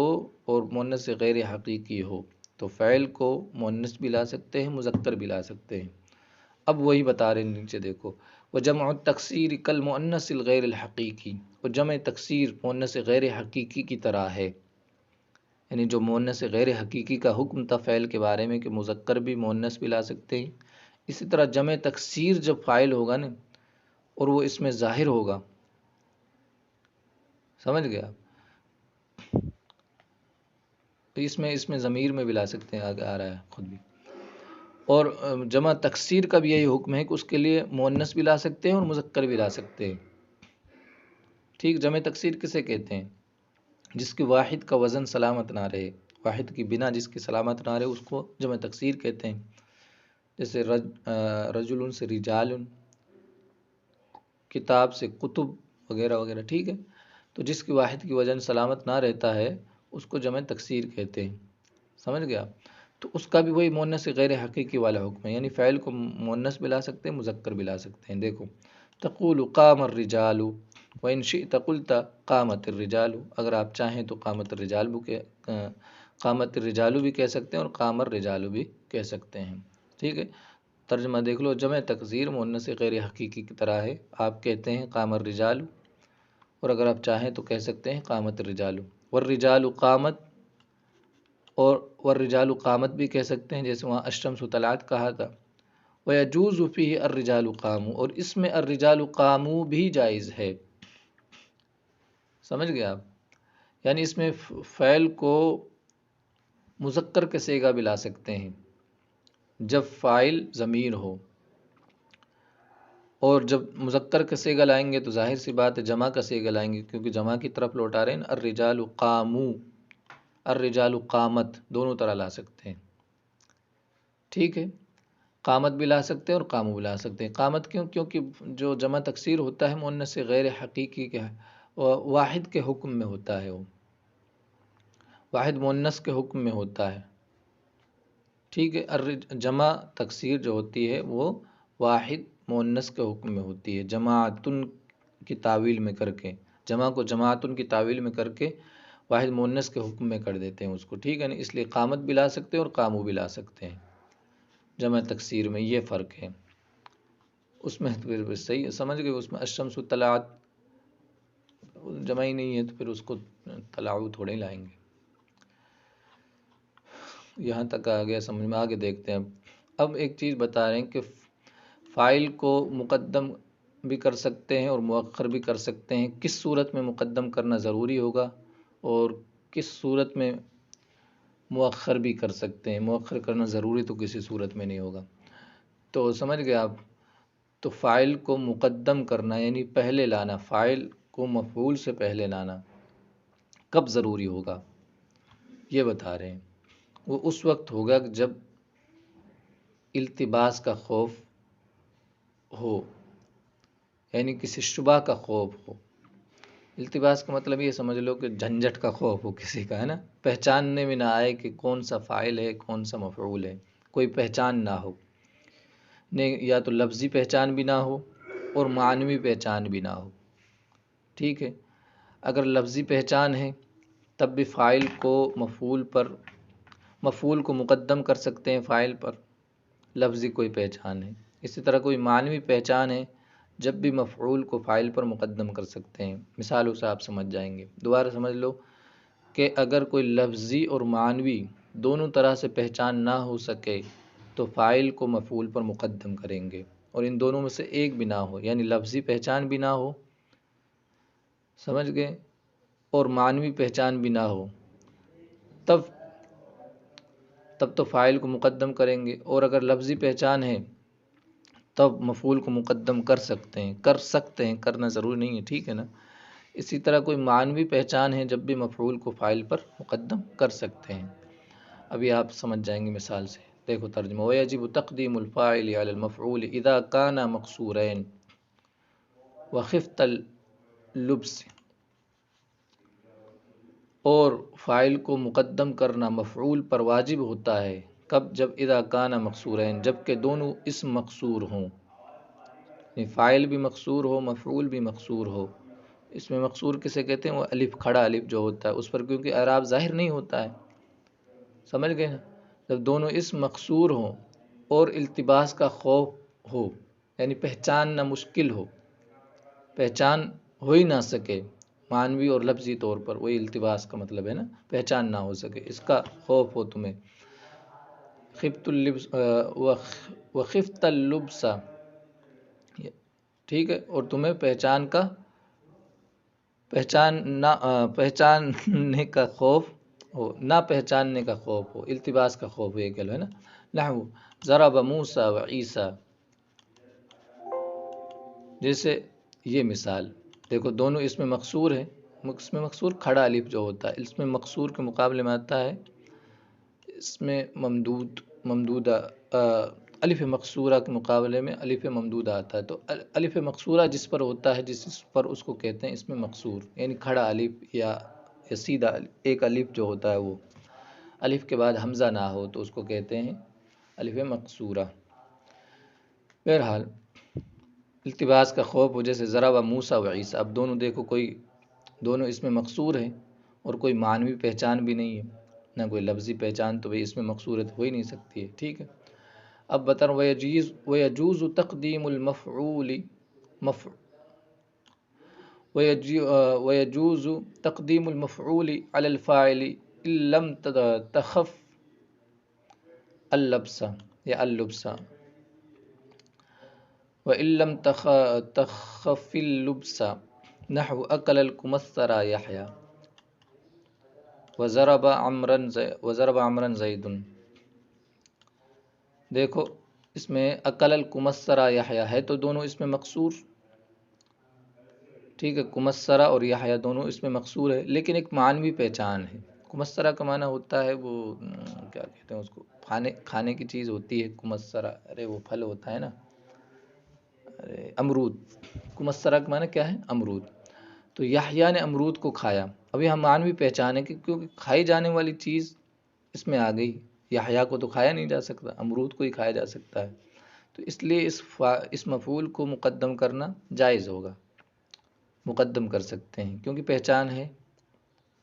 اور مؤنث غیر حقیقی ہو تو فاعل کو مؤنث بھی لا سکتے ہیں، مذکر بھی لا سکتے ہیں۔ اب وہی بتا رہے ہیں، نیچے دیکھو، وجمع التکسیر کالمؤنث الغیر الحقیقی، اور جمع تکسیر مؤنث غیر حقیقی کی طرح ہے، یعنی جو مؤنث غیر حقیقی کا حکم تھا فعل کے بارے میں کہ مذکر بھی مؤنث بھی لا سکتے ہیں، اسی طرح جمع تکسیر جب فاعل ہوگا نا اور وہ اس میں ظاہر ہوگا، سمجھ گیا؟ تو اس میں ضمیر میں بھی لا سکتے ہیں، آگے آ رہا ہے خود بھی۔ اور جمع تکسیر کا بھی یہی حکم ہے کہ اس کے لیے مؤنث بھی لا سکتے ہیں اور مذکر بھی لا سکتے ہیں، ٹھیک؟ جمع تکسیر کسے کہتے ہیں؟ جس کی واحد کا وزن سلامت نہ رہے، واحد کی بنا جس کی سلامت نہ رہے اس کو جمع تکسیر کہتے ہیں، جیسے رجل سے رجال، کتاب سے کتب وغیرہ وغیرہ، ٹھیک ہے؟ تو جس کی واحد کی وزن سلامت نہ رہتا ہے اس کو جمع تکسیر کہتے ہیں، سمجھ گیا؟ تو اس کا بھی وہی مؤنث غیر حقیقی والا حکم ہے، یعنی فعل کو مؤنث بھی لا سکتے ہیں، مذکر بھی لا سکتے ہیں۔ دیکھو، تقول قام الرجال وإن شئت قلت قامت الرجال، اگر آپ چاہیں تو قامت الرجال بھی کہہ سکتے ہیں اور قام الرجال بھی کہہ سکتے ہیں، ٹھیک ہے؟ ترجمہ دیکھ لو، جمع تکسیر مؤنث غیر حقیقی کی طرح ہے، آپ کہتے ہیں قام الرجال، اور اگر آپ چاہیں تو کہہ سکتے ہیں قامت الرجال، والرجال قامت، اور والرجال قامت بھی کہہ سکتے ہیں، جیسے وہاں الشمس طلعت کہا تھا۔ وَيَجُوزُ فِيهِ الرِّجَالُ قَامُوا، اور اس میں الرِّجَالُ قَامُوا بھی جائز ہے، سمجھ گئے آپ؟ یعنی اس میں فعل کو مذکر کے صیغہ بھی لا سکتے ہیں جب فاعل ضمیر ہو، اور جب مذکر کا صیغہ لائیں گے تو ظاہر سی بات ہے جمع کا صیغہ لائیں گے، کیونکہ جمع کی طرف لوٹا رہے ہیں، الرجال قاموا، الرجال قامت، دونوں طرح لا سکتے ہیں، ٹھیک ہے؟ قامت بھی لا سکتے ہیں اور قاموا بھی لا سکتے ہیں۔ قامت کیوں؟ کیونکہ جو جمع تکسیر ہوتا ہے مؤنث غیر حقیقی کے واحد کے حکم میں ہوتا ہے، وہ واحد مؤنث کے حکم میں ہوتا ہے، ٹھیک ہے؟ جمع تکسیر جو ہوتی ہے وہ واحد مؤنث کے حکم میں ہوتی ہے، جماعتن کی تعویل میں کر کے، جمع کو جماعتن کی تعویل میں کر کے واحد مؤنث کے حکم میں کر دیتے ہیں اس کو، ٹھیک ہے نا؟ اس لیے قامت بھی لا سکتے ہیں اور قاموا بھی لا سکتے ہیں، جمع تکسیر میں یہ فرق ہے۔ اس میں پھر صحیح ہے، سمجھ گئے؟ اس میں الشمس طلعت جمع ہی نہیں ہے تو پھر اس کو طلعوا تھوڑے ہی لائیں گے۔ یہاں تک آ گیا سمجھ میں؟ آگے دیکھتے ہیں۔ اب ایک چیز بتا رہے ہیں کہ فاعل کو مقدم بھی کر سکتے ہیں اور مؤخر بھی کر سکتے ہیں، کس صورت میں مقدم کرنا ضروری ہوگا اور کس صورت میں مؤخر بھی کر سکتے ہیں، مؤخر کرنا ضروری تو کسی صورت میں نہیں ہوگا۔ تو سمجھ گئے آپ؟ تو فاعل کو مقدم کرنا یعنی پہلے لانا، فاعل کو مفعول سے پہلے لانا کب ضروری ہوگا یہ بتا رہے ہیں۔ وہ اس وقت ہوگا جب التباس کا خوف ہو، یعنی کسی شبہ کا خوف ہو۔ التباس کا مطلب یہ سمجھ لو کہ جھنجھٹ کا خوف ہو کسی کا، ہے نا، پہچاننے میں نہ آئے کہ کون سا فاعل ہے کون سا مفعول ہے، کوئی پہچان نہ ہو، نہیں یا تو لفظی پہچان بھی نہ ہو اور معنوی پہچان بھی نہ ہو، ٹھیک ہے۔ اگر لفظی پہچان ہے تب بھی فاعل کو مفعول کو مقدم کر سکتے ہیں فاعل پر، لفظی کوئی پہچان ہے۔ اسی طرح کوئی معنوی پہچان ہے، جب بھی مفعول کو فاعل پر مقدم کر سکتے ہیں۔ مثالوں سے آپ سمجھ جائیں گے، دوبارہ سمجھ لو کہ اگر کوئی لفظی اور معنوی دونوں طرح سے پہچان نہ ہو سکے تو فاعل کو مفعول پر مقدم کریں گے، اور ان دونوں میں سے ایک بھی نہ ہو، یعنی لفظی پہچان بھی نہ ہو، سمجھ گئے، اور معنوی پہچان بھی نہ ہو، تب تو فاعل کو مقدم کریں گے، اور اگر لفظی پہچان ہے تب مفعول کو مقدم کر سکتے ہیں، کرنا ضروری نہیں ہے، ٹھیک ہے نا۔ اسی طرح کوئی معنوی پہچان ہے، جب بھی مفعول کو فاعل پر مقدم کر سکتے ہیں۔ ابھی آپ سمجھ جائیں گے مثال سے، دیکھو ترجمہ، وَيَجِبُ تَقْدِيمُ الْفَاعِلِ عَلَى الْمَفْعُولِ إِذَا كَانَ مَقْصُورَيْنِ وَخِفْتَ اللُّبْسِ، اور فاعل کو مقدم کرنا مفعول پر واجب ہوتا ہے کب؟ جب اذا کان مقصورین، جب کہ دونوں اسم مقصور ہوں، یعنی فاعل بھی مقصور ہو مفعول بھی مقصور ہو۔ اس میں مقصور کسے کہتے ہیں؟ وہ الف، کھڑا الف جو ہوتا ہے اس پر، کیونکہ اعراب ظاہر نہیں ہوتا ہے، سمجھ گئے نا۔ جب دونوں اسم مقصور ہوں اور التباس کا خوف ہو، یعنی پہچاننا مشکل ہو، پہچان ہو ہی نہ سکے معنوی اور لفظی طور پر، وہی التباس کا مطلب ہے نا، پہچان نہ ہو سکے، اس کا خوف ہو تمہیں، خفت اللبس وخفت اللبس، ٹھیک ہے، اور تمہیں پہچاننے کا خوف ہو، نہ پہچاننے کا خوف ہو، التباس کا خوف یہ کہلو ہے نا۔ نحو ضرب موسیٰ وعیسیٰ، جیسے یہ مثال دیکھو، دونوں اس میں مقصور ہے، اس میں مقصور کھڑا الف جو ہوتا ہے، اس میں مقصور کے مقابلے میں آتا ہے اس میں ممدودہ، الف مقصورہ کے مقابلے میں الف ممدودہ آتا ہے، تو الف مقصورہ جس پر ہوتا ہے، جس پر اس کو کہتے ہیں اس میں مقصور، یعنی کھڑا الف یا سیدھا ایک الف جو ہوتا ہے، وہ الف کے بعد حمزہ نہ ہو تو اس کو کہتے ہیں الف مقصورہ۔ بہرحال التباس کا خوف ہو، جیسے ضرب موسیٰ وعیسیٰ، اب دونوں اس میں مقصور ہیں اور کوئی معنوی پہچان بھی نہیں ہے، نہ کوئی لفظی پہچان، تو اس میں مقصورت ہو ہی نہیں سکتی ہے، ٹھیک ہے۔ اب بتا رہا ہوں، وَيَجُوزُ تَقْدِيمُ الْمَفْعُولِ عَلَى الْفَاعِلِ إِن لَّمْ تَخَفْ اللَّبْسَ یا اللُّبْسَ، وَإِن لَّمْ تَخَفِ اللُّبْسَ، نحو أَكَلَ الْكُمَثَّرَ يَحْيَىٰ وَضَرَبَ عَمْرًا زَيْدٌ۔ دیکھو اس میں اکل الکمثرہ یحییٰ ہے تو دونوں اس میں مقصور، ٹھیک ہے، کمثرہ اور یحییٰ دونوں اس میں مقصور ہے، لیکن ایک معنوی پہچان ہے۔ کمثرہ کا معنی ہوتا ہے وہ کیا کہتے ہیں اس کو، کھانے کی چیز ہوتی ہے کمثرہ، ارے وہ پھل ہوتا ہے نا، ارے امرود، کمثرہ کا معنی کیا ہے؟ امرود۔ تو یحییٰ نے امرود کو کھایا، اب یہاں معنوی پہچان ہے کہ کیونکہ کھائی جانے والی چیز اس میں آ گئی، یحییٰ کو تو کھایا نہیں جا سکتا، امرود کو ہی کھایا جا سکتا ہے، تو اس لیے اس مفعول کو مقدم کرنا جائز ہوگا، مقدم کر سکتے ہیں، کیونکہ پہچان ہے،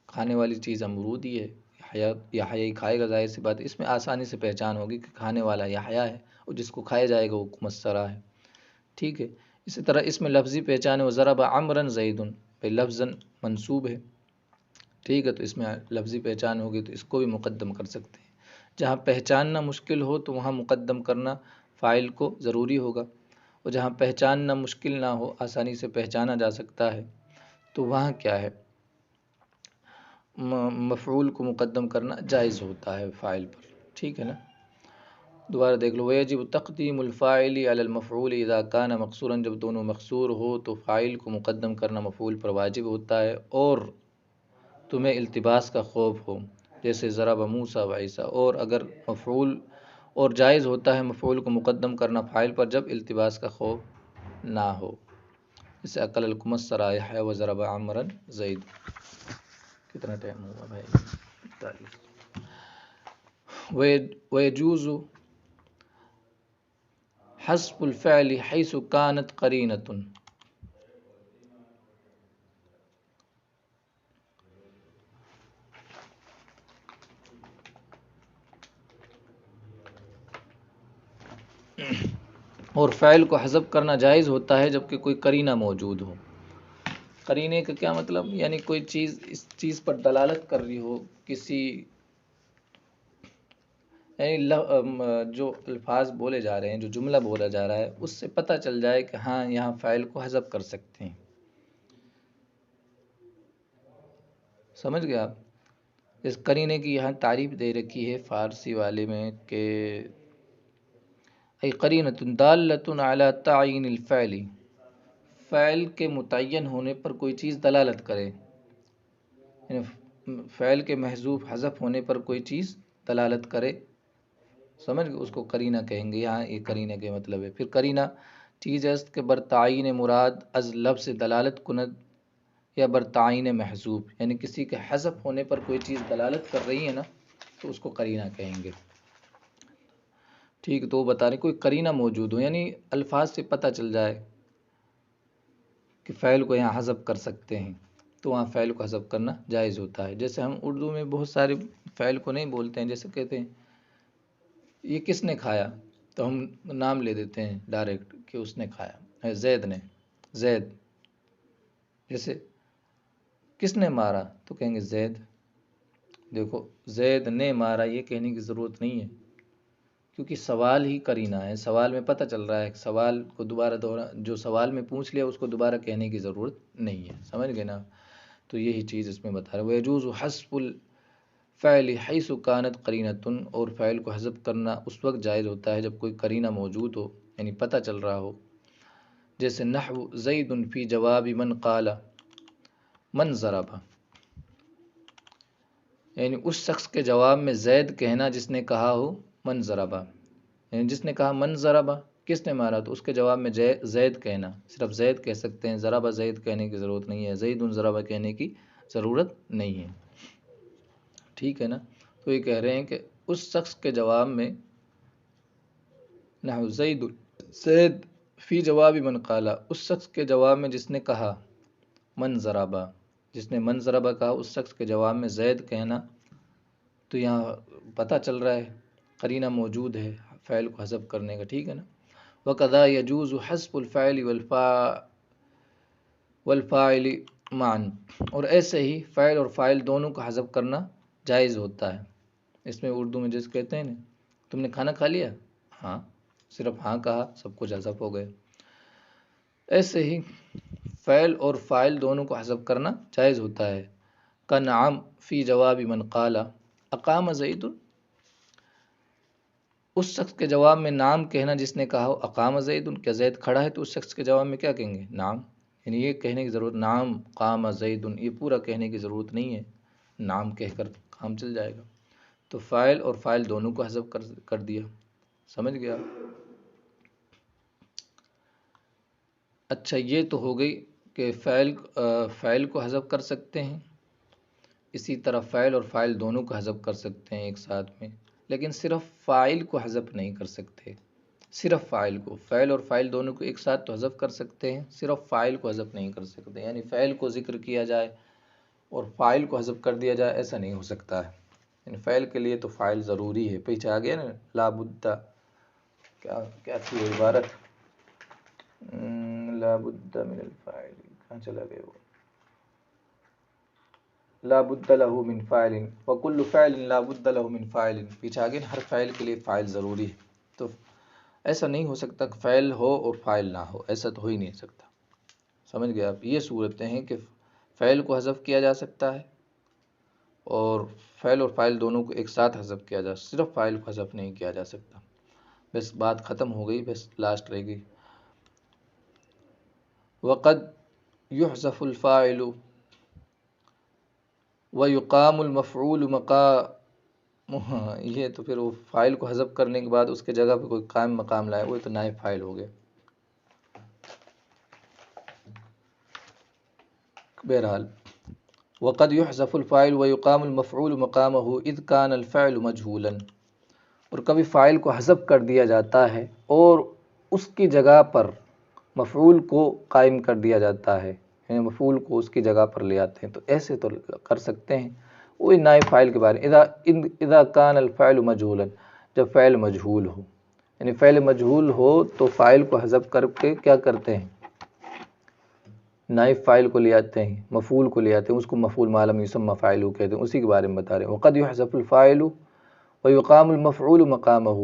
کھانے والی چیز امرود ہی ہے، یحییٰ ہی کھائے گا، ظاہر سی بات ہے، اس میں آسانی سے پہچان ہوگی کہ کھانے والا یحییٰ ہے اور جس کو کھایا جائے گا وہ کمثرہ ہے، ٹھیک ہے۔ اسی طرح اس میں لفظی پہچان ہے، وَضَرَبَ عَمْرًا زَيْدٌ، لفظاً منصوب ہے، ٹھیک ہے، تو اس میں لفظی پہچان ہوگی تو اس کو بھی مقدم کر سکتے ہیں۔ جہاں پہچاننا مشکل ہو تو وہاں مقدم کرنا فاعل کو ضروری ہوگا، اور جہاں پہچاننا مشکل نہ ہو، آسانی سے پہچانا جا سکتا ہے، تو وہاں کیا ہے، مفعول کو مقدم کرنا جائز ہوتا ہے فاعل پر، ٹھیک ہے نا۔ دوبارہ دیکھ لو، وَيَجِبُ تَقْدِيمُ الْفَاعِلِ عَلَى الْمَفْعُولِ إِذَا كَانَ مَقْصُورًا، جب دونوں مقصور ہو تو فاعل کو مقدم کرنا مفعول پر واجب ہوتا ہے، اور تمہیں التباس کا خوف ہو، جیسے ضرب موسیٰ وعیسیٰ، اور اگر مفعول اور جائز ہوتا ہے مفعول کو مقدم کرنا فاعل پر جب التباس کا خوف نہ ہو، جیسے اکل لکم السرائح وضرب عمرا زید۔ کتنا ٹائم ہوا بھائی؟ 45۔ ويجوز حذف الفعل حيث كانت قرينة، اور فعل کو حذف کرنا جائز ہوتا ہے جبکہ کوئی قرینہ موجود ہو۔ قرینے کا کیا مطلب؟ یعنی کوئی چیز اس چیز پر دلالت کر رہی ہو، کسی یعنی جو الفاظ بولے جا رہے ہیں، جو جملہ بولا جا رہا ہے، اس سے پتہ چل جائے کہ ہاں یہاں فاعل کو حذف کر سکتے ہیں۔ سمجھ گئے آپ؟ اس قرینے کی یہاں تعریف دے رکھی ہے فارسی والے میں کہ ای قرینۃ دالۃ علی تعیین الفعل، فعل کے متعین ہونے پر کوئی چیز دلالت کرے، یعنی فعل کے محذوف حذف ہونے پر کوئی چیز دلالت کرے، سمجھ گئے؟ اس کو قرینہ کہیں گے۔ یہاں یہ قرینہ کے مطلب ہے۔ پھر قرینہ چیز است کے برتعین مراد از لفظ دلالت کند یا برتعین محذوف، یعنی کسی کے حذف ہونے پر کوئی چیز دلالت کر رہی ہے نا، تو اس کو قرینہ کہیں گے۔ ٹھیک، تو وہ بتا رہے کوئی قرینہ موجود ہو، یعنی الفاظ سے پتہ چل جائے کہ فعل کو یہاں حذف کر سکتے ہیں، تو وہاں فعل کو حذف کرنا جائز ہوتا ہے۔ جیسے ہم اردو میں بہت سارے فعل کو نہیں بولتے ہیں، جیسے کہتے ہیں یہ کس نے کھایا، تو ہم نام لے دیتے ہیں ڈائریکٹ کہ اس نے کھایا، زید نے، زید۔ جیسے کس نے مارا، تو کہیں گے زید۔ دیکھو زید نے مارا یہ کہنے کی ضرورت نہیں ہے، کیونکہ سوال ہی قرینہ ہے، سوال میں پتہ چل رہا ہے، سوال کو دوبارہ جو سوال میں پوچھ لیا اس کو دوبارہ کہنے کی ضرورت نہیں ہے، سمجھ گئے نا؟ تو یہی چیز اس میں بتا رہا ہے۔ وَيَجُوزُ حَذْفُ الْفَعْلِ حَيْثُ كَانَتْ قَرِينَةٌ، اور فعل کو حذف کرنا اس وقت جائز ہوتا ہے جب کوئی قرینہ موجود ہو، یعنی پتہ چل رہا ہو، جیسے نحو زید فی جواب من قال من ضرب، یعنی اس شخص کے جواب میں زید کہنا جس نے کہا ہو من ضرب، یعنی جس نے کہا من ضرب کس نے مارا، تو اس کے جواب میں زید کہنا، صرف زید کہہ سکتے ہیں، ضرب زید کہنے کی ضرورت نہیں ہے، زید ضرب کہنے کی ضرورت نہیں ہے، ٹھیک ہے نا؟ تو یہ کہہ رہے ہیں کہ اس شخص کے جواب میں نحو زید فی جواب من قال، اس شخص کے جواب میں جس نے کہا من ضرب، جس نے من ضرب کہا، اس شخص کے جواب میں زید کہنا، تو یہاں پتہ چل رہا ہے قرینہ موجود ہے فعل کو حذف کرنے کا، ٹھیک ہے نا؟ وَقَذَا يَجُوزُ حَذْفُ الْفَاعِلِ والفاعل معًا، اور ایسے ہی فاعل اور فاعل دونوں کا حذف کرنا جائز ہوتا ہے۔ اس میں اردو میں جیسے کہتے ہیں نا تم نے کھانا کھا لیا، ہاں، صرف ہاں کہا، سب کچھ حذف ہو گئے۔ ایسے ہی فعل اور فاعل دونوں کو حذف کرنا جائز ہوتا ہے۔ کَنَعَمْ فی جواب من قال اقام زید، اس شخص کے جواب میں نام کہنا جس نے کہا ہو اقام زید، کیا زید کھڑا ہے، تو اس شخص کے جواب میں کیا کہیں گے؟ نام، یعنی یہ کہنے کی ضرورت، نام قام زید، یہ پورا کہنے کی ضرورت نہیں ہے، نام کہہ کر کام چل جائے گا۔ تو فاعل اور فاعل دونوں کو حذف کر دیا، سمجھ گیا؟ اچھا، یہ تو ہو گئی کہ فاعل کو حذف کر سکتے ہیں، اسی طرح فاعل اور فاعل دونوں کو حذف کر سکتے ہیں ایک ساتھ میں، لیکن صرف فاعل کو حذف نہیں کر سکتے، صرف فاعل کو، فاعل اور فاعل دونوں کو ایک ساتھ تو حذف کر سکتے ہیں، صرف فاعل کو حذف نہیں کر سکتے، یعنی فاعل کو ذکر کیا جائے اور فاعل کو حذف کر دیا جائے، ایسا نہیں ہو سکتا ہے، یعنی فاعل کے لیے تو فاعل ضروری ہے۔ پیچھے آ گیا نا لا بد، کیا تھی عبارت، لا بد من الفاعل، کہاں چلا گیا وہ، لا بد له من فاعل وكل فاعل لا بد له من فاعل، پیچھے آگے ہر فاعل کے لیے فاعل ضروری ہے، تو ایسا نہیں ہو سکتا کہ فاعل ہو اور فاعل نہ ہو، ایسا تو ہو ہی نہیں سکتا، سمجھ گئے آپ؟ یہ صورتیں ہیں کہ فاعل کو حذف کیا جا سکتا ہے اور فاعل اور فاعل دونوں کو ایک ساتھ حذف کیا جا، صرف فاعل کو حذف نہیں کیا جا سکتا۔ بس بات ختم ہو گئی، بس لاسٹ رہ گئی۔ وقد يحذف الفاعل ويقام المفعول ہاں یہ تو پھر وہ فائل کو حذف کرنے کے بعد اس کے جگہ پہ کوئی قائم مقام لائے، وہ تو نائب فائل ہو گئے۔ بہرحال وقد يحذف الفاعل ويقام المفعول مقامه اذ كان الفعل مجهولا، اور کبھی فاعل کو حذف کر دیا جاتا ہے اور اس کی جگہ پر مفعول کو قائم کر دیا جاتا ہے، یعنی مفعول کو اس کی جگہ پر لے آتے ہیں، تو ایسے تو کر سکتے ہیں۔ وہی نائب فاعل کے بارے میں اذا كان الفعل مجهولا، جب فعل مجہول ہو، یعنی فعل مجہول ہو تو فاعل کو حذف کر کے کیا کرتے ہیں، نائب فاعل کو لے آتے ہیں، مفعول کو لے آتے ہیں، اس کو مفعول ما لم یسمى فاعلہ کہتے ہیں، اسی کے بارے میں بتا رہے ہیں۔ وقد يحذف الفاعل ويقام المفعول مقامه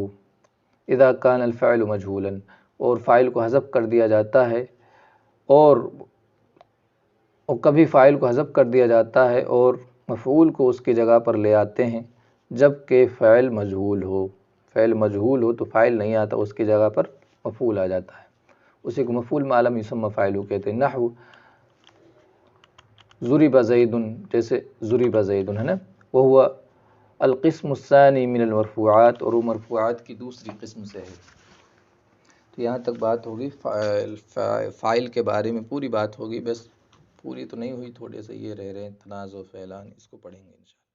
اذا كان الفعل مجهولا، اور فاعل کو حذف کر دیا جاتا ہے اور کبھی فاعل کو حذف کر دیا جاتا ہے اور مفعول کو اس کی جگہ پر لے آتے ہیں جب کہ فعل مجہول ہو۔ فعل مجہول ہو تو فاعل نہیں آتا، اس کی جگہ پر مفعول آ جاتا ہے، اسی کو مفعول ما لم یسمى فاعلہ کہتے ہیں۔ نحو ضرب زید، جیسے ضرب زید ہے نا، وہو القسم الثانی من المرفوعات، اور وہ مرفوعات کی دوسری قسم سے ہے۔ تو یہاں تک بات ہوگی فاعل کے بارے میں، پوری بات ہوگی، بس پوری تو نہیں ہوئی، تھوڑے سے یہ رہ رہے ہیں تنازع و فعلان، اس کو پڑھیں گے انشاءاللہ۔